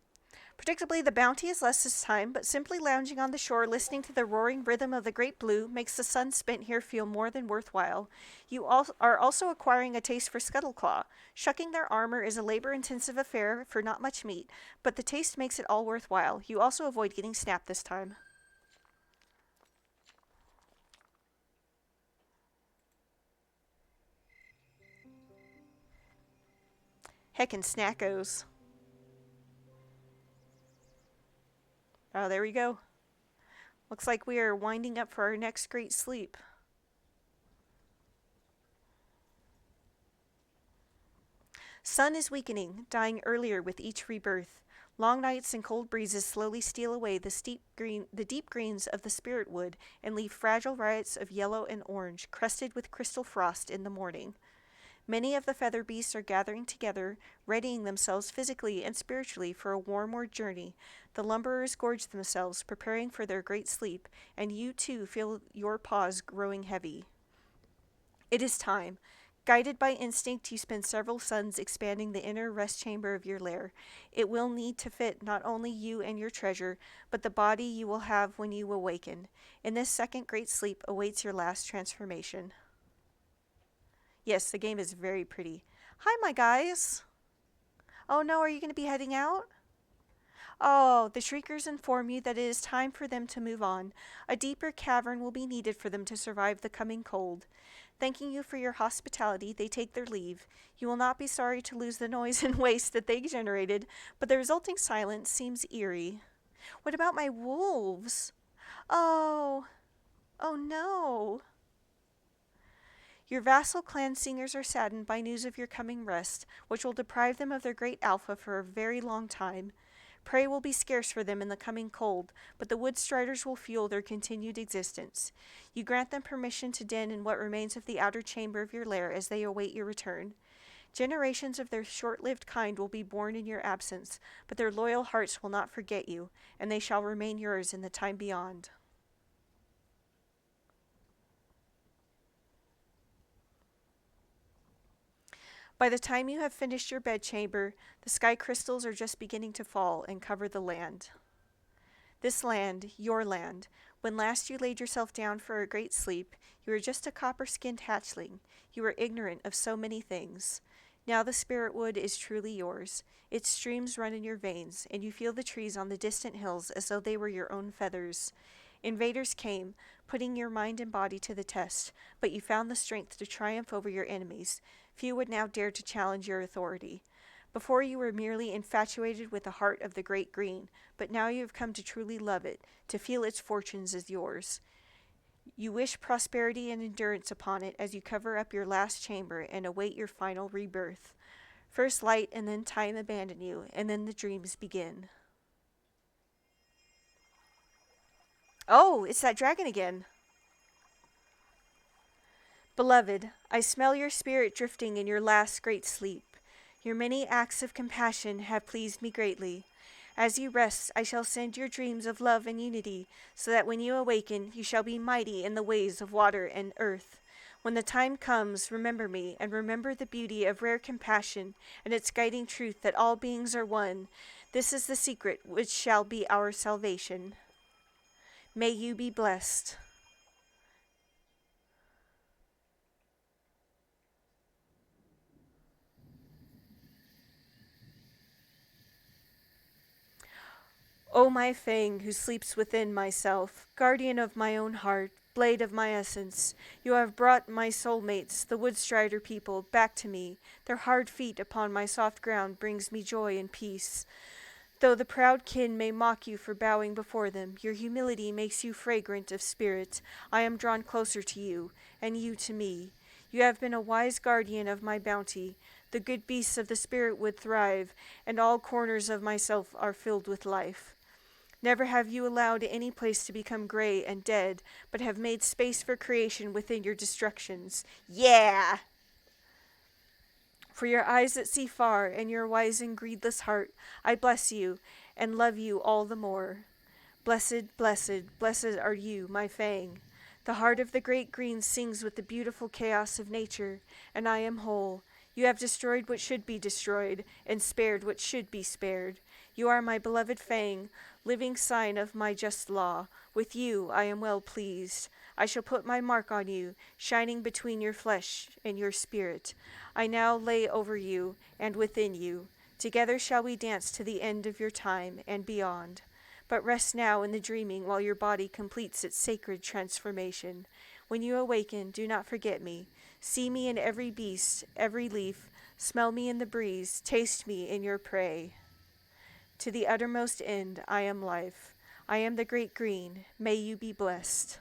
predictably the bounty is less this time, but simply lounging on the shore listening to the roaring rhythm of the great blue makes the sun spent here feel more than worthwhile. You are also acquiring a taste for scuttleclaw. Shucking their armor is a labor-intensive affair for not much meat, but the taste makes it all worthwhile. You also avoid getting snapped this time. Heckin' snackos. Oh, there we go. Looks like we are winding up for our next great sleep. Sun is weakening, dying earlier with each rebirth. Long nights and cold breezes slowly steal away the deep greens of the spirit wood and leave fragile riots of yellow and orange, crusted with crystal frost in the morning. Many of the feather beasts are gathering together, readying themselves physically and spiritually for a warmward journey. The lumberers gorge themselves, preparing for their great sleep, and you too feel your paws growing heavy. It is time. Guided by instinct, you spend several suns expanding the inner rest chamber of your lair. It will need to fit not only you and your treasure, but the body you will have when you awaken. In this second great sleep awaits your last transformation. Yes, the game is very pretty. Hi, my guys. Oh no, are you going to be heading out? Oh, the Shriekers inform you that it is time for them to move on. A deeper cavern will be needed for them to survive the coming cold. Thanking you for your hospitality, they take their leave. You will not be sorry to lose the noise and waste that they generated, but the resulting silence seems eerie. What about my wolves? Oh no. Your vassal clan singers are saddened by news of your coming rest, which will deprive them of their great alpha for a very long time. Prey will be scarce for them in the coming cold, but the wood striders will fuel their continued existence. You grant them permission to den in what remains of the outer chamber of your lair as they await your return. Generations of their short-lived kind will be born in your absence, but their loyal hearts will not forget you, and they shall remain yours in the time beyond. By the time you have finished your bedchamber, the sky crystals are just beginning to fall and cover the land. This land, your land, when last you laid yourself down for a great sleep, you were just a copper-skinned hatchling. You were ignorant of so many things. Now the spirit wood is truly yours. Its streams run in your veins, and you feel the trees on the distant hills as though they were your own feathers. Invaders came, putting your mind and body to the test, but you found the strength to triumph over your enemies. Few would now dare to challenge your authority. Before you were merely infatuated with the heart of the great green, but now you have come to truly love it, to feel its fortunes as yours. You wish prosperity and endurance upon it as you cover up your last chamber and await your final rebirth. First light and then time abandon you, and then the dreams begin. Oh, it's that dragon again. Beloved, I smell your spirit drifting in your last great sleep. Your many acts of compassion have pleased me greatly. As you rest, I shall send your dreams of love and unity, so that when you awaken, you shall be mighty in the ways of water and earth. When the time comes, remember me, and remember the beauty of rare compassion and its guiding truth that all beings are one. This is the secret which shall be our salvation. May you be blessed. O my Fang, who sleeps within myself, guardian of my own heart, blade of my essence, you have brought my soulmates, the Woodstrider people, back to me. Their hard feet upon my soft ground brings me joy and peace. Though the proud kin may mock you for bowing before them, your humility makes you fragrant of spirit. I am drawn closer to you, and you to me. You have been a wise guardian of my bounty. The good beasts of the spirit would thrive, and all corners of myself are filled with life. Never have you allowed any place to become gray and dead, but have made space for creation within your destructions. Yeah! For your eyes that see far, and your wise and greedless heart, I bless you, and love you all the more. Blessed, blessed, blessed are you, my Fang. The heart of the great green sings with the beautiful chaos of nature, and I am whole. You have destroyed what should be destroyed, and spared what should be spared. You are my beloved Fang, living sign of my just law. With you I am well pleased. I shall put my mark on you, shining between your flesh and your spirit. I now lay over you and within you. Together shall we dance to the end of your time and beyond. But rest now in the dreaming while your body completes its sacred transformation. When you awaken, do not forget me. See me in every beast, every leaf. Smell me in the breeze. Taste me in your prey. To the uttermost end, I am life. I am the great green. May you be blessed.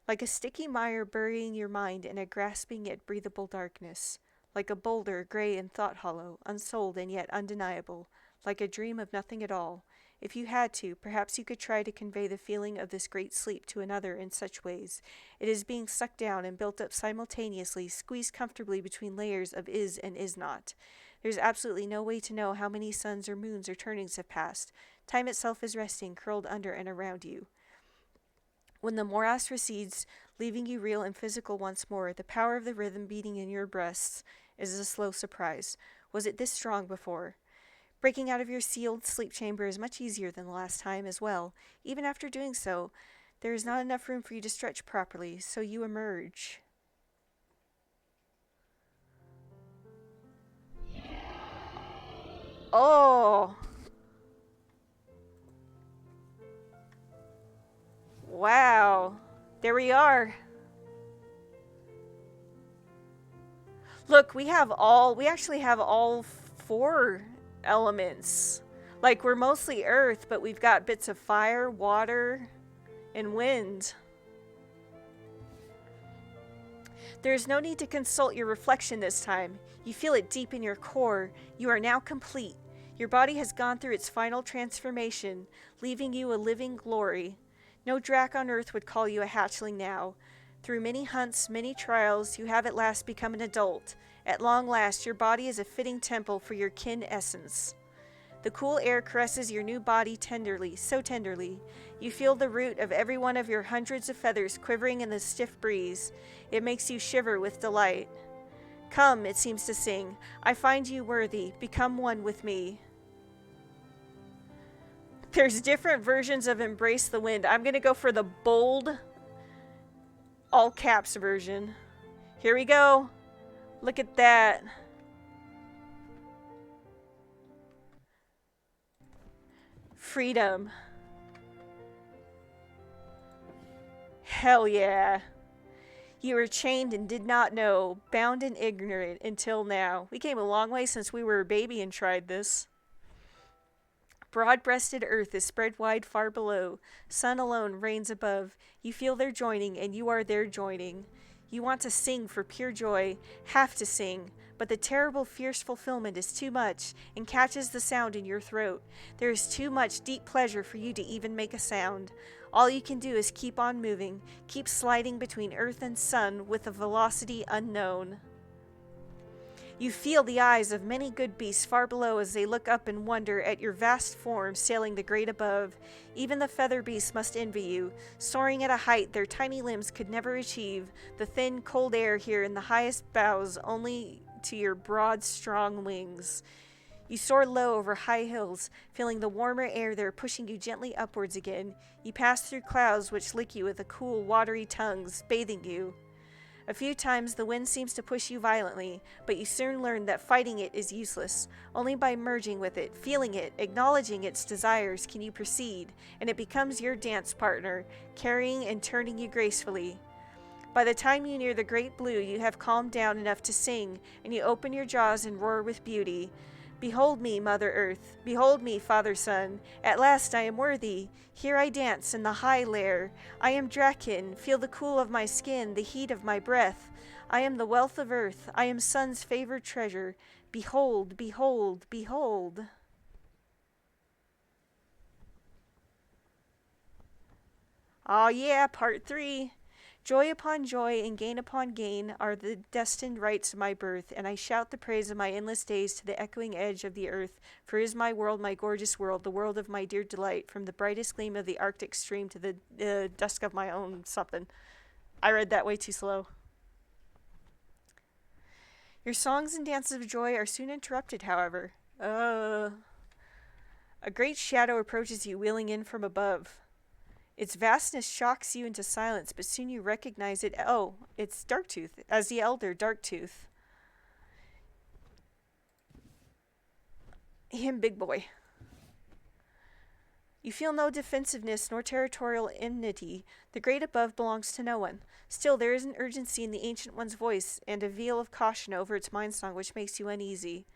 Like a sticky mire burying your mind in a grasping yet breathable darkness. Like a boulder, gray and thought hollow, unsouled and yet undeniable. Like a dream of nothing at all. If you had to, perhaps you could try to convey the feeling of this great sleep to another in such ways. It is being sucked down and built up simultaneously, squeezed comfortably between layers of is and is not. There's absolutely no way to know how many suns or moons or turnings have passed. Time itself is resting, curled under and around you. When the morass recedes, leaving you real and physical once more, the power of the rhythm beating in your breasts is a slow surprise. Was it this strong before? Breaking out of your sealed sleep chamber is much easier than the last time as well. Even after doing so, there is not enough room for you to stretch properly, so you emerge. Oh! Wow. There we are. Look, we actually have all four elements. Like, we're mostly earth, but we've got bits of fire, water, and wind. There is no need to consult your reflection this time. You feel it deep in your core. You are now complete. Your body has gone through its final transformation, leaving you a living glory. No drac on earth would call you a hatchling now. Through many hunts, many trials, you have at last become an adult. At long last, your body is a fitting temple for your kin essence. The cool air caresses your new body tenderly, so tenderly. You feel the root of every one of your hundreds of feathers quivering in the stiff breeze. It makes you shiver with delight. Come, it seems to sing. I find you worthy. Become one with me. There's different versions of Embrace the Wind. I'm going to go for the bold, all caps version. Here we go. Look at that. Freedom. Hell yeah. You were chained and did not know, bound and ignorant until now. We came a long way since we were a baby and tried this. Broad-breasted earth is spread wide far below. Sun alone reigns above. You feel their joining, and you are their joining. You want to sing for pure joy, have to sing, but the terrible fierce fulfillment is too much, and catches the sound in your throat. There is too much deep pleasure for you to even make a sound. All you can do is keep on moving, keep sliding between earth and sun with a velocity unknown. You feel the eyes of many good beasts far below as they look up in wonder at your vast form sailing the great above. Even the feather beasts must envy you, soaring at a height their tiny limbs could never achieve, the thin, cold air here in the highest boughs only to your broad, strong wings. You soar low over high hills, feeling the warmer air there pushing you gently upwards again. You pass through clouds which lick you with the cool, watery tongues, bathing you. A few times the wind seems to push you violently, but you soon learn that fighting it is useless. Only by merging with it, feeling it, acknowledging its desires can you proceed, and it becomes your dance partner, carrying and turning you gracefully. By the time you near the great blue, you have calmed down enough to sing, and you open your jaws and roar with beauty. Behold me, Mother Earth. Behold me, Father Sun. At last I am worthy. Here I dance in the high lair. I am Draken. Feel the cool of my skin, the heat of my breath. I am the wealth of earth. I am Sun's favored treasure. Behold, behold, behold. Ah, yeah, part 3. Joy upon joy and gain upon gain are the destined rights of my birth, and I shout the praise of my endless days to the echoing edge of the earth, for is my world my gorgeous world, the world of my dear delight, from the brightest gleam of the Arctic stream to the dusk of my own something. I read that way too slow. Your songs and dances of joy are soon interrupted, however. A great shadow approaches you, wheeling in from above. Its vastness shocks you into silence, but soon you recognize it. Oh, it's Darktooth, as the elder Darktooth. Him, big boy. You feel no defensiveness nor territorial enmity. The great above belongs to no one. Still, there is an urgency in the Ancient One's voice, and a veil of caution over its mind-song which makes you uneasy.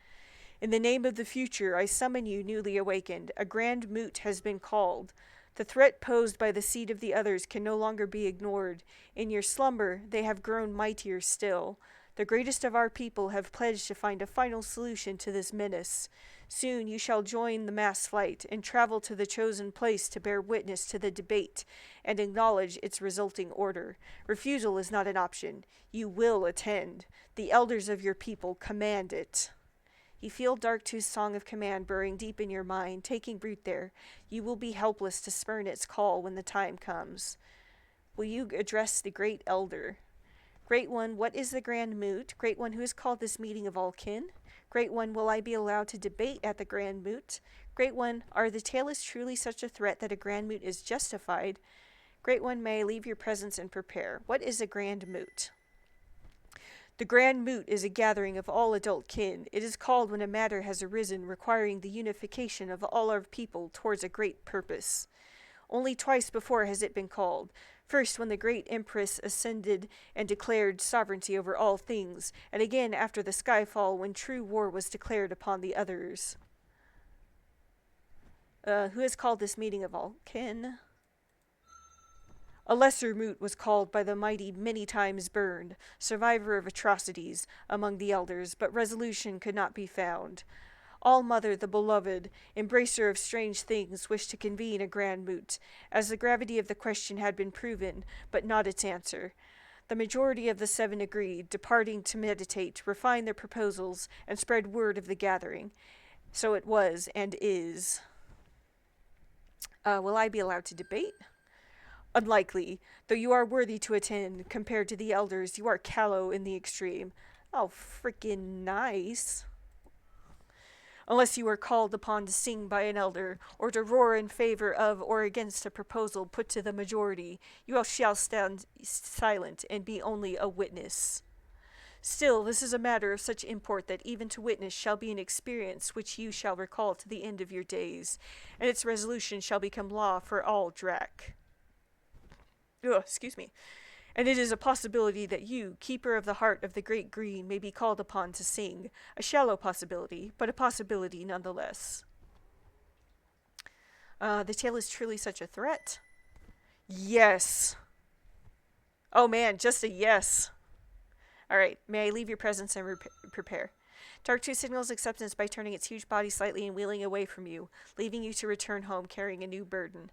In the name of the future, I summon you, newly awakened. A grand moot has been called. The threat posed by the seed of the others can no longer be ignored. In your slumber, they have grown mightier still. The greatest of our people have pledged to find a final solution to this menace. Soon you shall join the mass flight and travel to the chosen place to bear witness to the debate and acknowledge its resulting order. Refusal is not an option. You will attend. The elders of your people command it. You feel Darktooth's song of command burrowing deep in your mind, taking root there. You will be helpless to spurn its call when the time comes. Will you address the great elder? Great One, what is the grand moot? Great One, who has called this meeting of all kin? Great One, will I be allowed to debate at the grand moot? Great One, are the Tailors truly such a threat that a grand moot is justified? Great One, may I leave your presence and prepare? What is a grand moot? The grand moot is a gathering of all adult kin. It is called when a matter has arisen requiring the unification of all our people towards a great purpose. Only twice before has it been called. First, when the great Empress ascended and declared sovereignty over all things, and again after the skyfall when true war was declared upon the others. Who has called this meeting of all kin? A lesser moot was called by the mighty many times burned, survivor of atrocities, among the elders, but resolution could not be found. All-Mother, the beloved, embracer of strange things, wished to convene a grand moot, as the gravity of the question had been proven, but not its answer. The majority of the 7 agreed, departing to meditate, refine their proposals, and spread word of the gathering. So it was, and is. Will I be allowed to debate? Unlikely. Though you are worthy to attend, compared to the elders, you are callow in the extreme. Oh, frickin' nice. Unless you are called upon to sing by an elder, or to roar in favor of or against a proposal put to the majority, you shall stand silent and be only a witness. Still, this is a matter of such import that even to witness shall be an experience which you shall recall to the end of your days, and its resolution shall become law for all Drac. Excuse me. And it is a possibility that you, keeper of the heart of the great green, may be called upon to sing. A shallow possibility, but a possibility nonetheless. The tale is truly such a threat. Yes. Oh man, just a yes. Alright, may I leave your presence and prepare? Dark 2 signals acceptance by turning its huge body slightly and wheeling away from you, leaving you to return home carrying a new burden.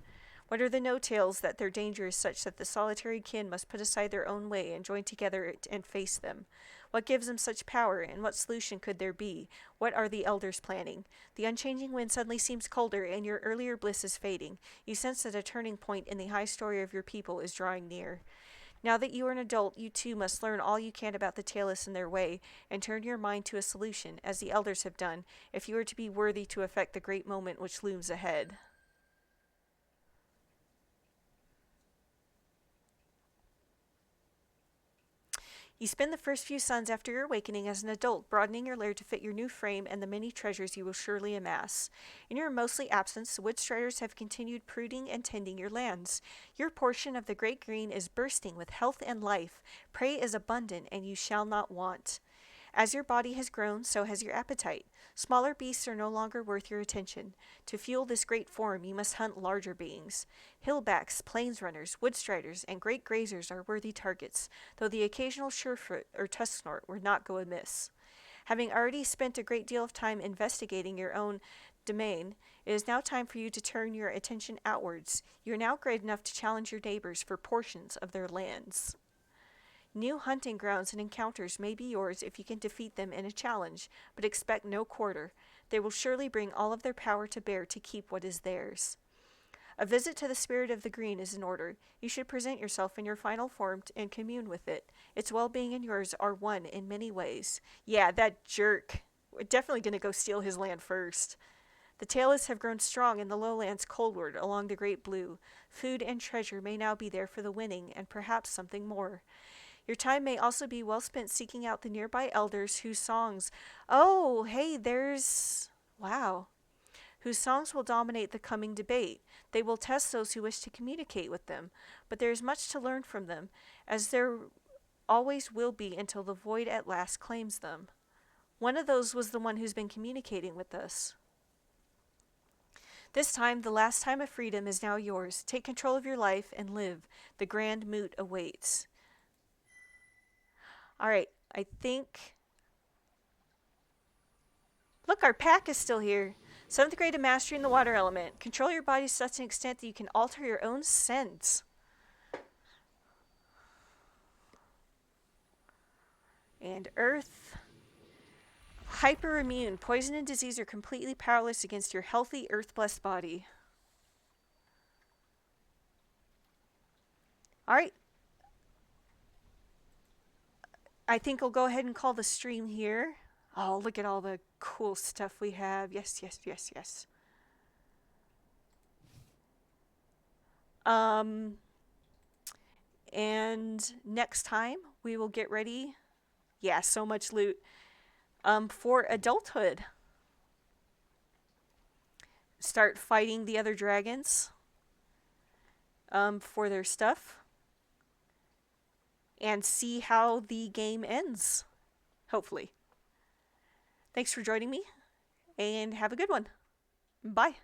What are the no-tales that their danger is such that the solitary kin must put aside their own way and join together and face them? What gives them such power, and what solution could there be? What are the elders planning? The unchanging wind suddenly seems colder, and your earlier bliss is fading. You sense that a turning point in the high story of your people is drawing near. Now that you are an adult, you too must learn all you can about the tailless and their way, and turn your mind to a solution, as the elders have done, if you are to be worthy to effect the great moment which looms ahead. You spend the first few suns after your awakening as an adult, broadening your lair to fit your new frame and the many treasures you will surely amass. In your mostly absence, the woodstriders have continued pruding and tending your lands. Your portion of the great green is bursting with health and life. Prey is abundant, and you shall not want. As your body has grown, so has your appetite. Smaller beasts are no longer worth your attention. To fuel this great form, you must hunt larger beings. Hillbacks, plains runners, woodstriders, and great grazers are worthy targets, though the occasional surefoot or tusk snort would not go amiss. Having already spent a great deal of time investigating your own domain, it is now time for you to turn your attention outwards. You are now great enough to challenge your neighbors for portions of their lands. New hunting grounds and encounters may be yours if you can defeat them in a challenge, but expect no quarter. They will surely bring all of their power to bear to keep what is theirs. A visit to the spirit of the green is in order. You should present yourself in your final form and commune with it. Its well-being and yours are one in many ways. Yeah, that jerk. We're definitely going to go steal his land first. The tailless have grown strong in the lowlands coldward along the great blue. Food and treasure may now be there for the winning, and perhaps something more. Your time may also be well spent seeking out the nearby elders whose songs... Oh, hey, there's... Wow. Whose songs will dominate the coming debate. They will test those who wish to communicate with them, but there is much to learn from them, as there always will be until the void at last claims them. One of those was the one who's been communicating with us. This time, the last time of freedom, is now yours. Take control of your life and live. The grand moot awaits. Alright, I think... Look, our pack is still here. 7th grade of mastery in the water element. Control your body to such an extent that you can alter your own scent. And earth. Hyper immune. Poison and disease are completely powerless against your healthy, earth-blessed body. Alright. I think I'll go ahead and call the stream here. Oh, look at all the cool stuff we have. Yes, yes, yes, yes. And next time we will get ready. Yeah, so much loot. For adulthood. Start fighting the other dragons. For their stuff. And see how the game ends. Hopefully. Thanks for joining me, and have a good one. Bye.